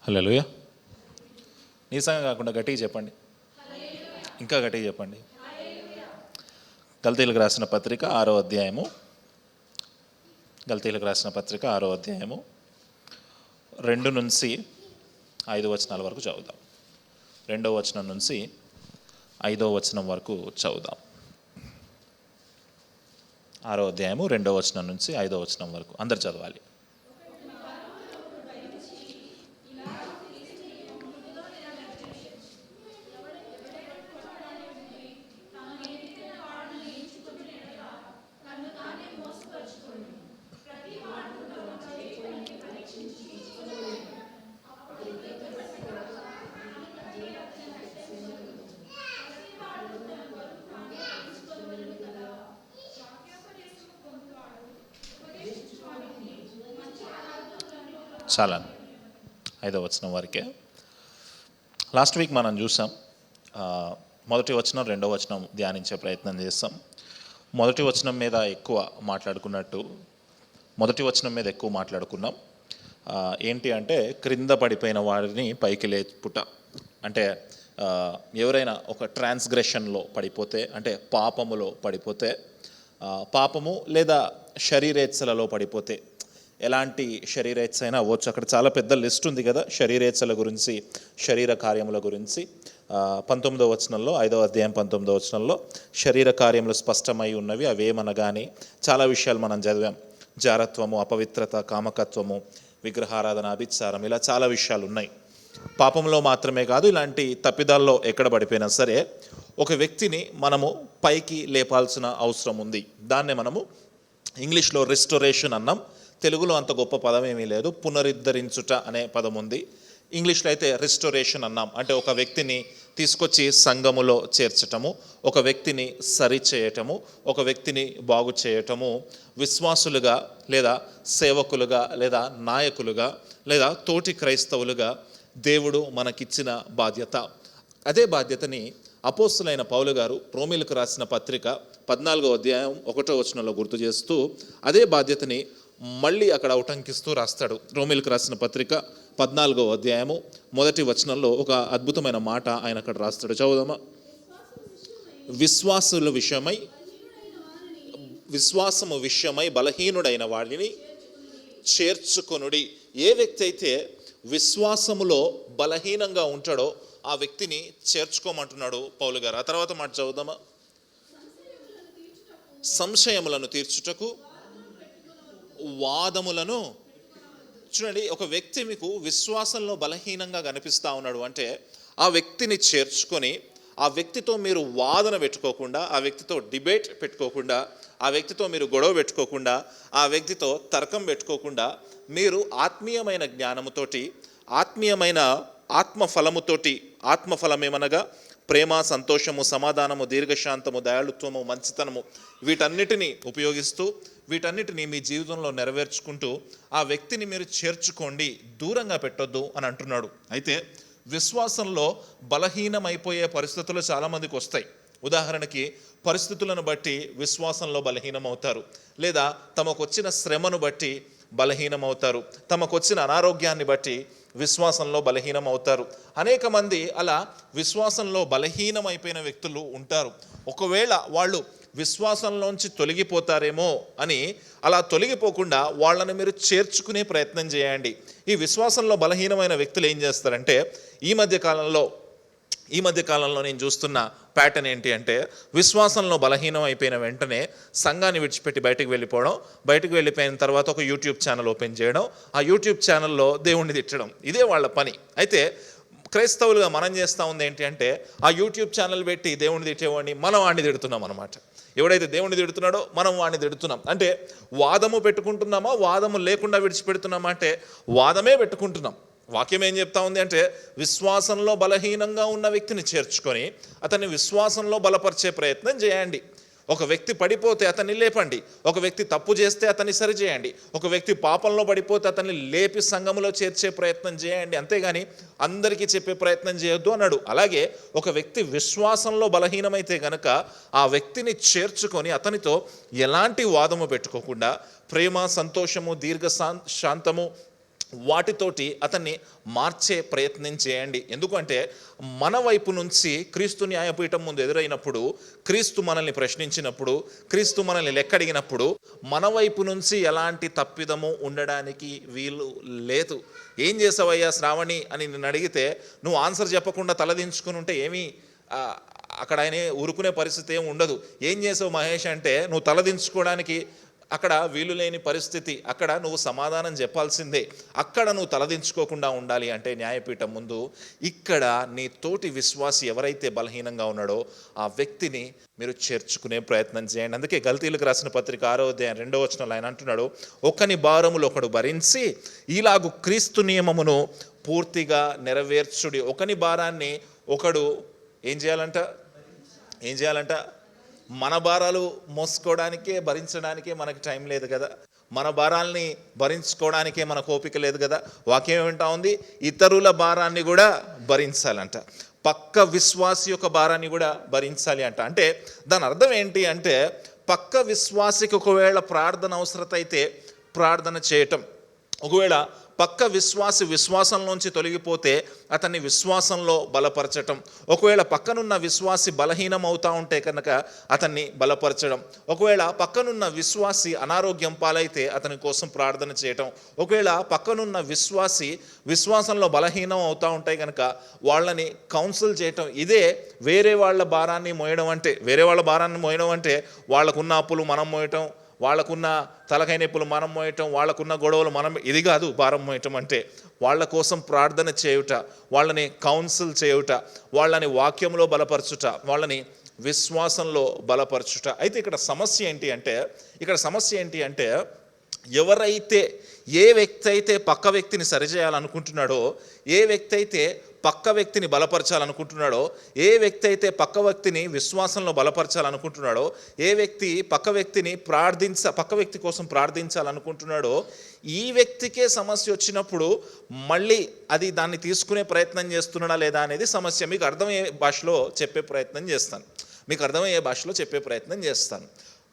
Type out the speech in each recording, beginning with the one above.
హల్లెలూయా. నీసంగా కాకుండా గట్టిగా చెప్పండి, ఇంకా గట్టిగా చెప్పండి. గల్తీలకు రాసిన పత్రిక 6వ అధ్యాయము, గల్తీలకు రాసిన పత్రిక 6వ అధ్యాయము 2 నుంచి 5 వచనాల వరకు చదువుదాం. 2వ వచనం నుంచి 5వ వచనం వరకు చదువుదాం. 6వ అధ్యాయము 2వ వచనం నుంచి 5వ వచనం వరకు అందరు చదవాలి. చాలా 5వ వచనం వరకే. లాస్ట్ వీక్ మనం చూసాం. మొదటి వచనం 2వ వచనం ధ్యానించే ప్రయత్నం చేస్తాం. మొదటి వచనం మీద ఎక్కువ మాట్లాడుకున్నాం. ఏంటి అంటే క్రింద పడిపోయిన వారిని పైకి లేపుట. అంటే ఎవరైనా ఒక ట్రాన్స్గ్రెషన్లో పడిపోతే, అంటే పాపములో పడిపోతే, పాపము లేదా శరీరేచ్ఛలలో పడిపోతే, ఎలాంటి శరీరేచ్ఛ అయినా అవ్వచ్చు. అక్కడ చాలా పెద్ద లిస్ట్ ఉంది కదా శరీరేచ్ఛల గురించి, శరీర కార్యముల గురించి. 19వ వచనంలో, 5వ అధ్యాయం 19వ వచనంలో శరీర కార్యములు స్పష్టమై ఉన్నవి, అవేమనగానే చాలా విషయాలు మనం చదివాం. జారత్వము, అపవిత్రత, కామకత్వము, విగ్రహారాధన, అభిచారం, ఇలా చాలా విషయాలు ఉన్నాయి. పాపంలో మాత్రమే కాదు, ఇలాంటి తప్పిదాల్లో ఎక్కడ పడిపోయినా సరే ఒక వ్యక్తిని మనము పైకి లేపాల్సిన అవసరం ఉంది. దాన్నే మనము ఇంగ్లీష్లో రిస్టోరేషన్ అన్నాం. తెలుగులో అంత గొప్ప పదం ఏమీ లేదు, పునరుద్ధరించుట అనే పదం ఉంది. ఇంగ్లీష్లో అయితే రిస్టోరేషన్ అన్నాం. అంటే ఒక వ్యక్తిని తీసుకొచ్చి సంఘములో చేర్చటము, ఒక వ్యక్తిని సరిచేయటము, ఒక వ్యక్తిని బాగు చేయటము, విశ్వాసులుగా లేదా సేవకులుగా లేదా నాయకులుగా లేదా తోటి క్రైస్తవులుగా దేవుడు మనకిచ్చిన బాధ్యత. అదే బాధ్యతని అపోస్తులైన పౌలు గారు రోమీలకు రాసిన పత్రిక 14వ అధ్యాయం 1వ వచనంలో గుర్తు చేస్తూ అదే బాధ్యతని మళ్ళీ అక్కడ ఉటంకిస్తూ రాస్తాడు. రోమీలకు రాసిన పత్రిక 14వ అధ్యాయము 1వ వచనంలో ఒక అద్భుతమైన మాట ఆయన అక్కడ రాస్తాడు. చదువుదామా. విశ్వాసము విషయమై బలహీనుడైన వాడిని చేర్చుకొనుడి. ఏ వ్యక్తి అయితే విశ్వాసములో బలహీనంగా ఉంటాడో ఆ వ్యక్తిని చేర్చుకోమంటున్నాడు పౌలు గారు. ఆ తర్వాత మాట చదువుదామా. సంశయములను తీర్చుటకు వాదములను. చూడండి, ఒక వ్యక్తి మీకు విశ్వాసంలో బలహీనంగా కనిపిస్తూ ఉన్నాడు అంటే ఆ వ్యక్తిని చేర్చుకొని, ఆ వ్యక్తితో మీరు వాదన పెట్టుకోకుండా, ఆ వ్యక్తితో డిబేట్ పెట్టుకోకుండా, ఆ వ్యక్తితో మీరు గొడవ పెట్టుకోకుండా, ఆ వ్యక్తితో తర్కం పెట్టుకోకుండా, మీరు ఆత్మీయమైన జ్ఞానముతోటి, ఆత్మీయమైన ఆత్మఫలముతోటి, ఆత్మఫలం ఏమనగా ప్రేమ, సంతోషము, సమాధానము, దీర్ఘశాంతము, దయాళుత్వము, మంచితనము, వీటన్నిటిని ఉపయోగిస్తూ వీటన్నిటిని మీ జీవితంలో నెరవేర్చుకుంటూ ఆ వ్యక్తిని మీరు చేర్చుకోండి, దూరంగా పెట్టొద్దు అని అంటున్నాడు. అయితే విశ్వాసంలో బలహీనమైపోయే పరిస్థితులు చాలామందికి వస్తాయి. ఉదాహరణకి పరిస్థితులను బట్టి విశ్వాసంలో బలహీనమవుతారు, లేదా తమకొచ్చిన శ్రమను బట్టి బలహీనమవుతారు, తమకొచ్చిన అనారోగ్యాన్ని బట్టి విశ్వాసంలో బలహీనమవుతారు. అనేక మంది అలా విశ్వాసంలో బలహీనమైపోయిన వ్యక్తులు ఉంటారు. ఒకవేళ వాళ్ళు విశ్వాసంలోంచి తొలగిపోతారేమో అని అలా తొలగిపోకుండా వాళ్ళని మీరు చేర్చుకునే ప్రయత్నం చేయండి. ఈ విశ్వాసంలో బలహీనమైన వ్యక్తులు ఏం చేస్తారంటే, ఈ మధ్య కాలంలో నేను చూస్తున్న ప్యాటర్న్ ఏంటి అంటే, విశ్వాసంలో బలహీనం అయిపోయిన వెంటనే సంఘాన్ని విడిచిపెట్టి బయటకు వెళ్ళిపోయిన తర్వాత ఒక యూట్యూబ్ ఛానల్ ఓపెన్ చేయడం, ఆ యూట్యూబ్ ఛానల్లో దేవుణ్ణి తిట్టడం, ఇదే వాళ్ళ పని. అయితే క్రైస్తవులుగా మనం చేస్తూ ఉంది ఏంటి అంటే, ఆ యూట్యూబ్ ఛానల్ పెట్టి దేవుణ్ణి తిట్టేవాడిని మనం వాడిని తిడుతున్నాం అనమాట. ఎవడైతే దేవుణ్ణి తిడుతున్నాడో మనం వాడిని తిడుతున్నాం. అంటే వాదము పెట్టుకుంటున్నామా, వాదము లేకుండా విడిచిపెడుతున్నామా అంటే వాదమే పెట్టుకుంటున్నాం. వాక్యం ఏం చెప్తా ఉంది అంటే, విశ్వాసంలో బలహీనంగా ఉన్న వ్యక్తిని చేర్చుకొని అతన్ని విశ్వాసంలో బలపరిచే ప్రయత్నం చేయండి. ఒక వ్యక్తి పడిపోతే అతన్ని లేపండి, ఒక వ్యక్తి తప్పు చేస్తే అతన్ని సరిచేయండి, ఒక వ్యక్తి పాపంలో పడిపోతే అతన్ని లేపి సంఘములో చేర్చే ప్రయత్నం చేయండి, అంతేగాని అందరికీ చెప్పే ప్రయత్నం చేయొద్దు అన్నాడు. అలాగే ఒక వ్యక్తి విశ్వాసంలో బలహీనమైతే గనక ఆ వ్యక్తిని చేర్చుకొని అతనితో ఎలాంటి వాదము పెట్టుకోకుండా ప్రేమ, సంతోషము, శాంతము, వాటితోటి అతన్ని మార్చే ప్రయత్నం చేయండి. ఎందుకంటే మన వైపు నుంచి క్రీస్తు న్యాయపీఠం ముందు ఎదురైనప్పుడు, క్రీస్తు మనల్ని ప్రశ్నించినప్పుడు, క్రీస్తు మనల్ని లెక్కడిగినప్పుడు మన వైపు నుంచి ఎలాంటి తప్పిదము ఉండడానికి వీలు లేదు. ఏం చేసావయ్యా శ్రావణి అని నిన్ను అడిగితే నువ్వు ఆన్సర్ చెప్పకుండా తలదించుకుని ఉంటే ఏమీ అక్కడ ఆయన ఊరుకునే పరిస్థితి ఏమి ఉండదు. ఏం చేసావు మహేష్ అంటే నువ్వు తలదించుకోవడానికి అక్కడ వీలు లేని పరిస్థితి. అక్కడ నువ్వు సమాధానం చెప్పాల్సిందే. అక్కడ నువ్వు తలదించుకోకుండా ఉండాలి అంటే న్యాయపీఠం ముందు ఇక్కడ నీ తోటి విశ్వాసి ఎవరైతే బలహీనంగా ఉన్నాడో ఆ వ్యక్తిని మీరు చేర్చుకునే ప్రయత్నం చేయండి. అందుకే గల్తీలకు రాసిన పత్రిక 6వ అధ్యాయం 2వ వచనంలో ఆయన అంటున్నాడు, ఒకని భారములు ఒకడు భరించి ఇలాగు క్రీస్తు నియమమును పూర్తిగా నెరవేర్చుడి. ఒకని భారాన్ని ఒకడు ఏం చేయాలంట? మన భారాలు మోసుకోవడానికే భరించడానికే మనకు టైం లేదు కదా, మన భారాల్ని భరించుకోవడానికే మనకు ఓపిక లేదు కదా. వాక్యం ఏమంటా ఉంది? ఇతరుల భారాన్ని కూడా భరించాలంట, పక్క విశ్వాసి యొక్క భారాన్ని కూడా భరించాలి అంట. అంటే దాని అర్థం ఏంటి అంటే పక్క విశ్వాసికి ఒకవేళ ప్రార్థన అవసరత అయితే ప్రార్థన చేయటం, ఒకవేళ పక్క విశ్వాసి విశ్వాసంలోంచి తొలగిపోతే అతన్ని విశ్వాసంలో బలపరచటం, ఒకవేళ పక్కనున్న విశ్వాసి బలహీనం అవుతూ ఉంటే కనుక అతన్ని బలపరచడం, ఒకవేళ పక్కనున్న విశ్వాసి అనారోగ్యం పాలైతే అతని కోసం ప్రార్థన చేయటం, ఒకవేళ పక్కనున్న విశ్వాసి విశ్వాసంలో బలహీనం అవుతూ ఉంటాయి కనుక వాళ్ళని కౌన్సిల్ చేయటం. ఇదే వేరే వాళ్ళ భారాన్ని మోయడం అంటే వాళ్ళకున్న అప్పులు మనం మోయటం, వాళ్ళకున్న తలకాయ నొప్పులు మనం మోయటం, వాళ్ళకున్న గొడవలు మనం, ఇది కాదు భారం మోయటం అంటే. వాళ్ళ కోసం ప్రార్థన చేయుట, వాళ్ళని కౌన్సిల్ చేయుట, వాళ్ళని వాక్యంలో బలపరచుట, వాళ్ళని విశ్వాసంలో బలపరచుట. అయితే ఇక్కడ సమస్య ఏంటి అంటే ఎవరైతే ఏ వ్యక్తి అయితే పక్క వ్యక్తిని సరిచేయాలనుకుంటున్నాడో, ఏ వ్యక్తి అయితే పక్క వ్యక్తిని బలపరచాలనుకుంటున్నాడో, ఏ వ్యక్తి అయితే పక్క వ్యక్తిని విశ్వాసంలో బలపరచాలనుకుంటున్నాడో, ఏ వ్యక్తి పక్క వ్యక్తి కోసం ప్రార్థించాలనుకుంటున్నాడో, ఈ వ్యక్తికే సమస్య వచ్చినప్పుడు మళ్ళీ దాన్ని తీసుకునే ప్రయత్నం చేస్తున్నాడా లేదా అనేది సమస్య. మీకు అర్థమయ్యే భాషలో చెప్పే ప్రయత్నం చేస్తాను.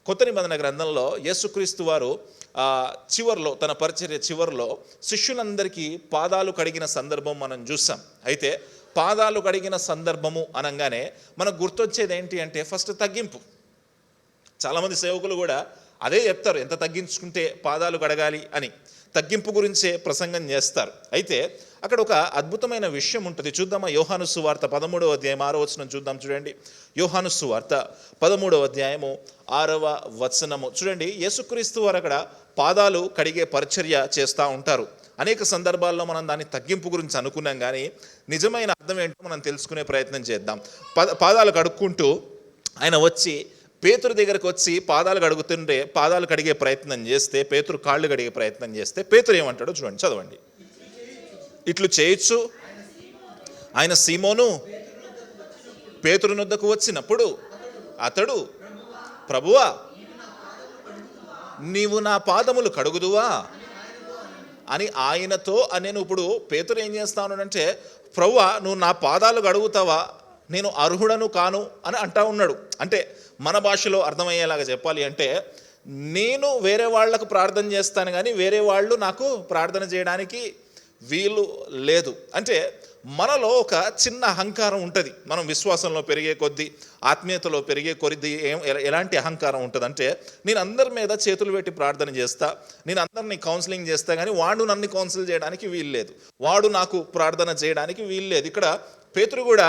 కొత్త నిబంధన గ్రంథంలో యేసుక్రీస్తు వారు చివరిలో, తన పరిచర్య చివరిలో శిష్యులందరికీ పాదాలు కడిగిన సందర్భం మనం చూసాం. అయితే పాదాలు కడిగిన సందర్భము అనగానే మనకు గుర్తొచ్చేది ఏంటి అంటే ఫస్ట్ తగ్గింపు. చాలామంది సేవకులు కూడా అదే చెప్తారు, ఎంత తగ్గించుకుంటే పాదాలు కడగాలి అని తగ్గింపు గురించే ప్రసంగం చేస్తారు. అయితే అక్కడ ఒక అద్భుతమైన విషయం ఉంటుంది. చూద్దామా? యోహాను సువార్త 13వ అధ్యాయం 6వ వచనం చూద్దాం. చూడండి, యోహాను సువార్త 13వ అధ్యాయము 6వ వచనము చూడండి. యేసుక్రీస్తు వారు అక్కడ పాదాలు కడిగే పరిచర్య చేస్తూ ఉంటారు. అనేక సందర్భాల్లో మనం దాన్ని తగ్గింపు గురించి అనుకున్నాం, కానీ నిజమైన అర్థం ఏంటో మనం తెలుసుకునే ప్రయత్నం చేద్దాం. పాదాలు కడుక్కుంటూ ఆయన వచ్చి పేతురు దగ్గరకు వచ్చి పాదాలు కడిగే ప్రయత్నం చేస్తే, పేతురు కాళ్ళు కడిగే ప్రయత్నం చేస్తే పేతురు ఏమంటాడో చూడండి, చదవండి. ఇట్లు చేయొచ్చు. ఆయన సీమోను పేతురు నొద్దకు వచ్చినప్పుడు అతడు, ప్రభువా నీవు నా పాదములు కడుగుదువా అని ఆయనతో నేను. ఇప్పుడు పేతురు ఏం చేస్తానంటే, ప్రభువా నువ్వు నా పాదాలు కడుగుతావా, నేను అర్హుడను కాను అని అంటా ఉన్నాడు. అంటే మన భాషలో అర్థమయ్యేలాగా చెప్పాలి అంటే, నేను వేరే వాళ్లకు ప్రార్థన చేస్తాను కానీ వేరే వాళ్ళు నాకు ప్రార్థన చేయడానికి వీలు లేదు. అంటే మనలో ఒక చిన్న అహంకారం ఉంటుంది. మనం విశ్వాసంలో పెరిగే కొద్దీ, ఆత్మీయతలో పెరిగే కొద్దీ ఎలాంటి అహంకారం ఉంటుంది అంటే, నేను అందరి మీద చేతులు పెట్టి ప్రార్థన చేస్తా, నేను అందరినీ కౌన్సిలింగ్ చేస్తా, కానీ వాడు నన్ను కౌన్సిల్ చేయడానికి వీలు లేదు, వాడు నాకు ప్రార్థన చేయడానికి వీలు లేదు. ఇక్కడ పేతురు కూడా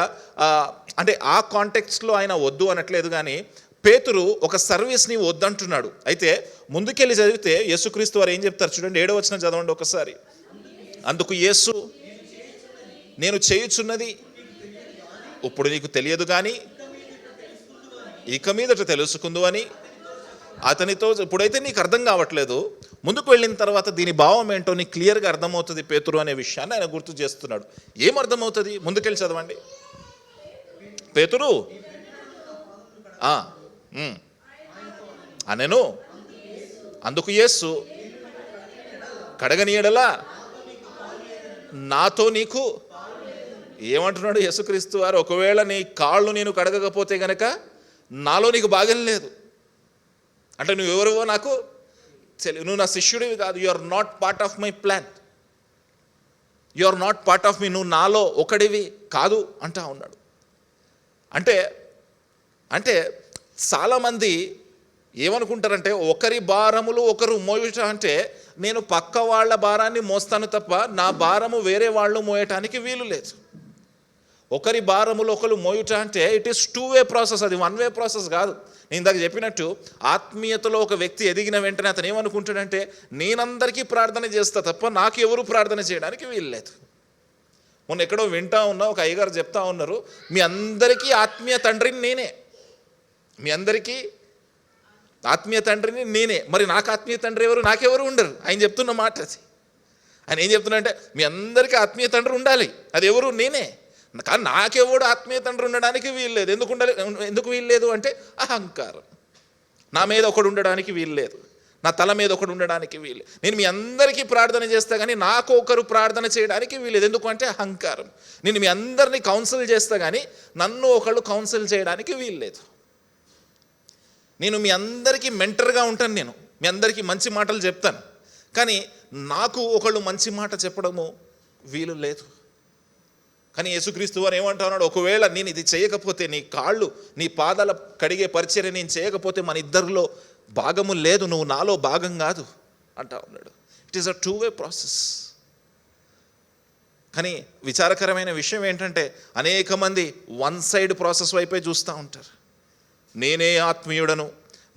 అంటే ఆ కాంటెక్స్ట్లో ఆయన వద్దు అనట్లేదు, కానీ పేతురు ఒక సర్వీస్ని వద్దంటున్నాడు. అయితే ముందుకెళ్ళి చదివితే యేసుక్రీస్తు వారు ఏం చెప్తారు చూడండి, 7వ వచనం చదవండి ఒకసారి. అందుకు యేసు, నేను చేయుచున్నది ఇప్పుడు నీకు తెలియదు కానీ ఇక మీదట తెలుసుకుందు అని అతనితో. ఇప్పుడైతే నీకు అర్థం కావట్లేదు, ముందుకు వెళ్ళిన తర్వాత దీని భావం ఏంటో నీకు క్లియర్గా అర్థమవుతుంది పేతురు అనే విషయాన్ని ఆయన గుర్తు చేస్తున్నాడు. ఏం అర్థమవుతుంది? ముందుకెళ్ళి చదవండి. పేతురు అనెను, అందుకు యేసు, కడగని యెడల నాతో నీకు. ఏమంటున్నాడు యేసుక్రీస్తు వారు? ఒకవేళ నీ కాళ్ళు నేను కడగకపోతే గనక నాలో నీకు భాగం లేదు. అంటే నువ్వు ఎవరివో నాకు తెలియదు, నువ్వు నా శిష్యుడివి కాదు, you are not part of my plan. You are not part of me, నువ్వు నాలో ఒకడివి కాదు అంటా ఉన్నాడు. అంటే అంటే చాలామంది ఏమనుకుంటారంటే ఒకరి భారములు ఒకరు మోయుట అంటే నేను పక్క వాళ్ళ భారాన్ని మోస్తాను తప్ప నా భారము వేరే వాళ్ళు మోయటానికి వీలు లేదు. ఒకరి భారములు ఒకరు మోయుట అంటే ఇట్ ఈస్ 2-way ప్రాసెస్, అది 1-way ప్రాసెస్ కాదు. నేను ఇందాక చెప్పినట్టు ఆత్మీయతలో ఒక వ్యక్తి ఎదిగిన వెంటనే అతను ఏమనుకుంటాడంటే నేనందరికీ ప్రార్థన చేస్తా తప్ప నాకు ఎవరు ప్రార్థన చేయడానికి వీలు లేదు. మొన్న ఎక్కడో వింటా ఉన్నా, ఒక అయ్యగారు చెప్తా ఉన్నారు, మీ అందరికీ ఆత్మీయ తండ్రిని నేనే, మీ అందరికీ ఆత్మీయ తండ్రిని నేనే, మరి నాకు ఆత్మీయ తండ్రి ఎవరు, నాకెవరు ఉండరు. ఆయన చెప్తున్న మాట అది. ఆయన ఏం చెప్తున్నా అంటే మీ అందరికీ ఆత్మీయ తండ్రి ఉండాలి, అది ఎవరు, నేనే. కానీ నాకెవడు ఆత్మీయ తండ్రి ఉండడానికి వీలు లేదు. ఎందుకు వీలు లేదు అంటే అహంకారం. నా మీద ఒకడు ఉండడానికి వీలు లేదు, నా తల మీద ఒకడు ఉండడానికి వీలు. నేను మీ అందరికీ ప్రార్థన చేస్తా కానీ నాకు ఒకరు ప్రార్థన చేయడానికి వీలేదు. ఎందుకంటే అహంకారం. నేను మీ అందరినీ కౌన్సిల్ చేస్తా కానీ నన్ను ఒకళ్ళు కౌన్సిల్ చేయడానికి వీల్లేదు. నేను మీ అందరికీ మెంటర్గా ఉంటాను, నేను మీ అందరికీ మంచి మాటలు చెప్తాను, కానీ నాకు ఒకళ్ళు మంచి మాట చెప్పడము వీలు లేదు. కానీ యేసుక్రీస్తు వారు ఏమంటా ఉన్నాడు, ఒకవేళ నేను ఇది చేయకపోతే, నీ కాళ్ళు నీ పాదాల కడిగే పరిచర్య నేను చేయకపోతే మన ఇద్దరిలో భాగము లేదు, నువ్వు నాలో భాగం కాదు అంటా ఉన్నాడు. It is a 2-way process. కానీ విచారకరమైన విషయం ఏంటంటే అనేక మంది 1-side ప్రాసెస్ వైపే చూస్తూ ఉంటారు. నేనే ఆత్మీయుడను,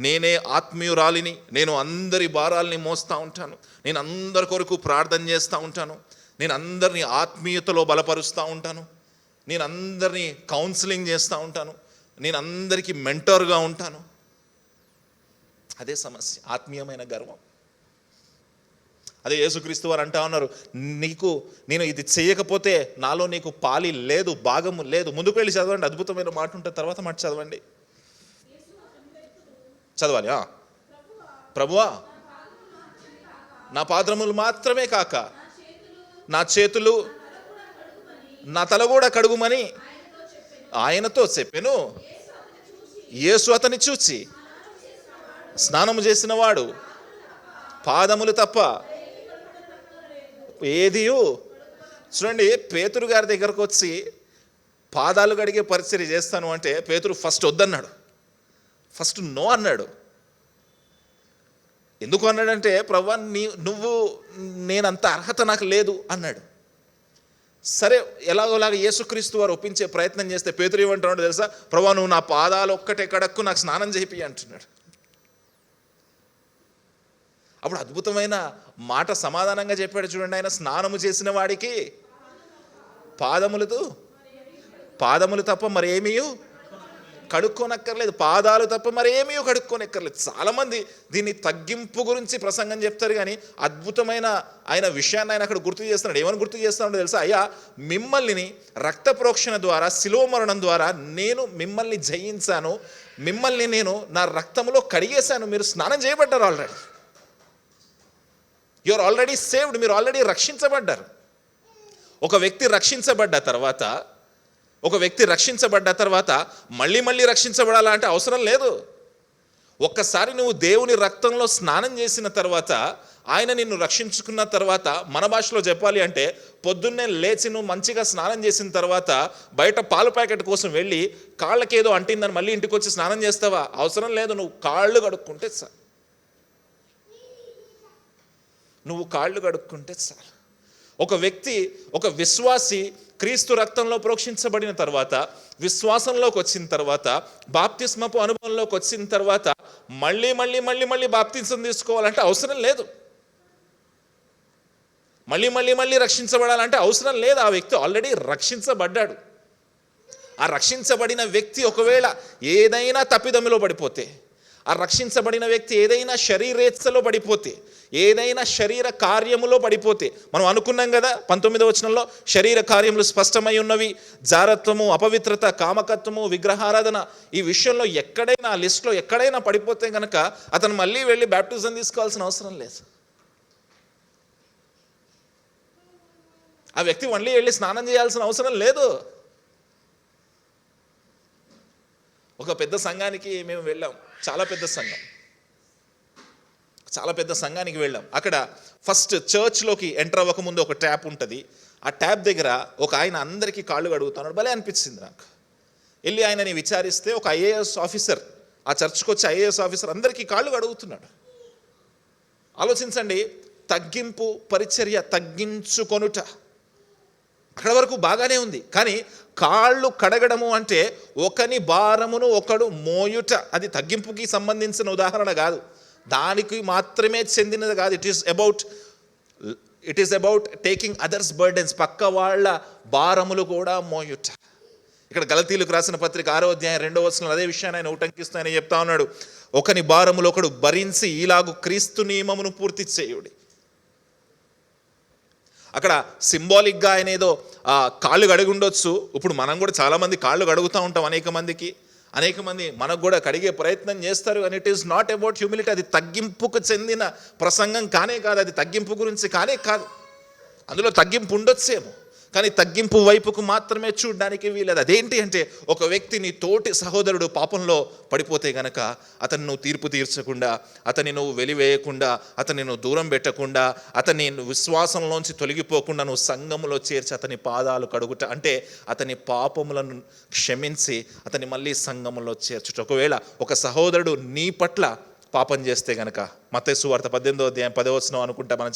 నేనే ఆత్మీయురాలిని, నేను అందరి భారాల్ని మోస్తూ ఉంటాను, నేను అందరి కొరకు ప్రార్థన చేస్తూ ఉంటాను, నేను అందరినీ ఆత్మీయతలో బలపరుస్తూ ఉంటాను, నేను అందరినీ కౌన్సిలింగ్ చేస్తూ ఉంటాను, నేను అందరికీ మెంటర్గా ఉంటాను. అదే సమస్య, ఆత్మీయమైన గర్వం. అదే యేసుక్రీస్తు వారు అంటా ఉన్నారు, నేను ఇది చేయకపోతే నాలో నీకు పాలి లేదు, భాగము లేదు. ముందుకు వెళ్ళి చదవండి, అద్భుతమైన మాట ఉంటుంది, తర్వాత మాట చదవండి. చదవాలి. ప్రభువా, నా పాదములు మాత్రమే కాక నా చేతులు నా తల కూడా కడుగుమని ఆయనతో చెప్పెను. యేసు అతని చూచి స్నానము చేసిన వాడు పాదములు తప్ప ఏదియు. చూడండి, పేతురు గారి దగ్గరకు వచ్చి పాదాలు కడిగే పరిచర్య చేస్తాను అంటే పేతురు ఫస్ట్ వద్దన్నాడు, ఫస్ట్ నో అన్నాడు. ఎందుకు అన్నాడంటే ప్రభువా నేనంత అర్హత నాకు లేదు అన్నాడు. సరే, ఎలాగోలాగా యేసుక్రీస్తు వారు ఒప్పించే ప్రయత్నం చేస్తే పేతురు ఏమంటున్నాడు తెలుసా, ప్రభువా నువ్వు నా పాదాలు ఒక్కటే కడక్కు, నాకు స్నానం చేయి అంటున్నాడు. అప్పుడు అద్భుతమైన మాట సమాధానంగా చెప్పాడు చూడండి ఆయన, స్నానము చేసిన వాడికి పాదములు తప్ప మరేమీ కడుక్కోనక్కర్లేదు, పాదాలు తప్ప మరేమీ కడుక్కోనక్కర్లేదు. చాలామంది దీన్ని తగ్గింపు గురించి ప్రసంగం చెప్తారు కానీ అద్భుతమైన ఆయన విషయాన్ని ఆయన అక్కడ గుర్తు చేస్తున్నాడు. ఏమని గుర్తు చేస్తున్నాడో తెలుసా, అయ్యా మిమ్మల్ని రక్త ప్రోక్షణ ద్వారా, శిలువ మరణం ద్వారా నేను మిమ్మల్ని జయించాను, మిమ్మల్ని నేను నా రక్తంలో కడిగేశాను, మీరు స్నానం చేయబడ్డారు already, you are already saved, మీరు ఆల్రెడీ రక్షించబడ్డారు. ఒక వ్యక్తి రక్షించబడ్డ తర్వాత మళ్ళీ రక్షించబడాలంటే అవసరం లేదు. ఒక్కసారి నువ్వు దేవుని రక్తంలో స్నానం చేసిన తర్వాత, ఆయన నిన్ను రక్షించుకున్న తర్వాత, మన భాషలో చెప్పాలి అంటే పొద్దున్నే లేచి నువ్వు మంచిగా స్నానం చేసిన తర్వాత బయట పాల ప్యాకెట్ కోసం వెళ్ళి కాళ్ళకేదో అంటిందని మళ్ళీ ఇంటికి వచ్చి స్నానం చేస్తావా? అవసరం లేదు. నువ్వు కాళ్ళు కడుక్కుంటే చాలు. ఒక విశ్వాసి క్రీస్తు రక్తంలో ప్రోక్షించబడిన తర్వాత, విశ్వాసంలోకి వచ్చిన తర్వాత, బాప్తిస్మపు అనుభవంలోకి వచ్చిన తర్వాత మళ్ళీ బాప్తిసం తీసుకోవాలంటే అవసరం లేదు. మళ్ళీ రక్షించబడాలంటే అవసరం లేదు. ఆ వ్యక్తి ఆల్రెడీ రక్షించబడ్డాడు. ఆ రక్షించబడిన వ్యక్తి ఒకవేళ ఏదైనా తప్పిదములో పడిపోతే, ఆ రక్షించబడిన వ్యక్తి ఏదైనా శరీరేచ్ఛలో పడిపోతే, ఏదైనా శరీర కార్యములో పడిపోతే, మనం అనుకున్నాం కదా 19వ వచనంలో, శరీర కార్యములు స్పష్టమై ఉన్నవి, జారత్వము, అపవిత్రత, కామకత్వము, విగ్రహారాధన, ఈ విషయంలో ఎక్కడైనా ఆ లిస్టులో ఎక్కడైనా పడిపోతే కనుక అతను మళ్ళీ వెళ్ళి బ్యాప్టిజం తీసుకోవాల్సిన అవసరం లేదు. ఆ వ్యక్తి మళ్ళీ వెళ్ళి స్నానం చేయాల్సిన అవసరం లేదు. ఒక పెద్ద సంఘానికి మేము వెళ్ళాం, చాలా పెద్ద సంఘానికి వెళ్ళాం. అక్కడ ఫస్ట్ చర్చ్లోకి ఎంటర్ అవ్వకముందు ఒక ట్యాప్ ఉంటుంది. ఆ ట్యాప్ దగ్గర ఒక ఆయన అందరికీ కాళ్ళు కడుగుతున్నాడు. భలే అనిపించింది నాకు. వెళ్ళి ఆయనని విచారిస్తే ఒక ఐఏఎస్ ఆఫీసర్, ఆ చర్చ్కి వచ్చి ఐఏఎస్ ఆఫీసర్ అందరికీ కాళ్ళు కడుగుతున్నాడు. ఆలోచించండి, తగ్గింపు పరిచర్య, తగ్గించుకొనుట అక్కడ వరకు బాగానే ఉంది. కానీ కాళ్ళు కడగడము అంటే ఒకని భారమును ఒకడు మోయుట, అది తగ్గింపుకి సంబంధించిన ఉదాహరణ కాదు, దానికి మాత్రమే చెందినది కాదు. It is about taking others burdens, పక్క వాళ్ళ భారములు కూడా మోయుట. ఇక్కడ గలతీలకు రాసిన పత్రిక 6వ అధ్యాయం 2వ వచనంలో అదే విషయాన్ని ఆయన ఉటంకిస్తూ ఆయన చెప్తా ఉన్నాడు, ఒకని భారములు ఒకడు భరించి ఇలాగు క్రీస్తు నియమమును పూర్తి చేయుడి. అక్కడ సింబాలిక్గా ఆయన ఏదో కాళ్ళు కడిగి ఉండొచ్చు. ఇప్పుడు మనం కూడా చాలామంది కాళ్ళు కడుగుతూ ఉంటాం, అనేక మంది మనకు కూడా కడిగే ప్రయత్నం చేస్తారు. And it is not about humility, అది తగ్గింపుకు చెందిన ప్రసంగం కానే కాదు, అది తగ్గింపు గురించి కానే కాదు. అందులో తగ్గింపు ఉండొచ్చేమో, కానీ తగ్గింపు వైపుకు మాత్రమే చూడడానికి వీలేదు. అదేంటి అంటే, ఒక వ్యక్తి నీ తోటి సహోదరుడు పాపంలో పడిపోతే గనక అతన్ని నువ్వు తీర్పు తీర్చకుండా, అతన్ని నువ్వు వెలివేయకుండా, అతన్ని నువ్వు దూరం పెట్టకుండా, అతన్ని విశ్వాసంలోంచి తొలగిపోకుండా నువ్వు సంఘములో చేర్చి అతని పాదాలు కడుగుట అంటే అతని పాపములను క్షమించి అతన్ని మళ్ళీ సంఘములో చేర్చుట. ఒకవేళ ఒక సహోదరుడు నీ పట్ల పాపం చేస్తే గనక, మత్తయి సువార్త 18వ అధ్యాయం 10వ వచనం అనుకుంటా, మనం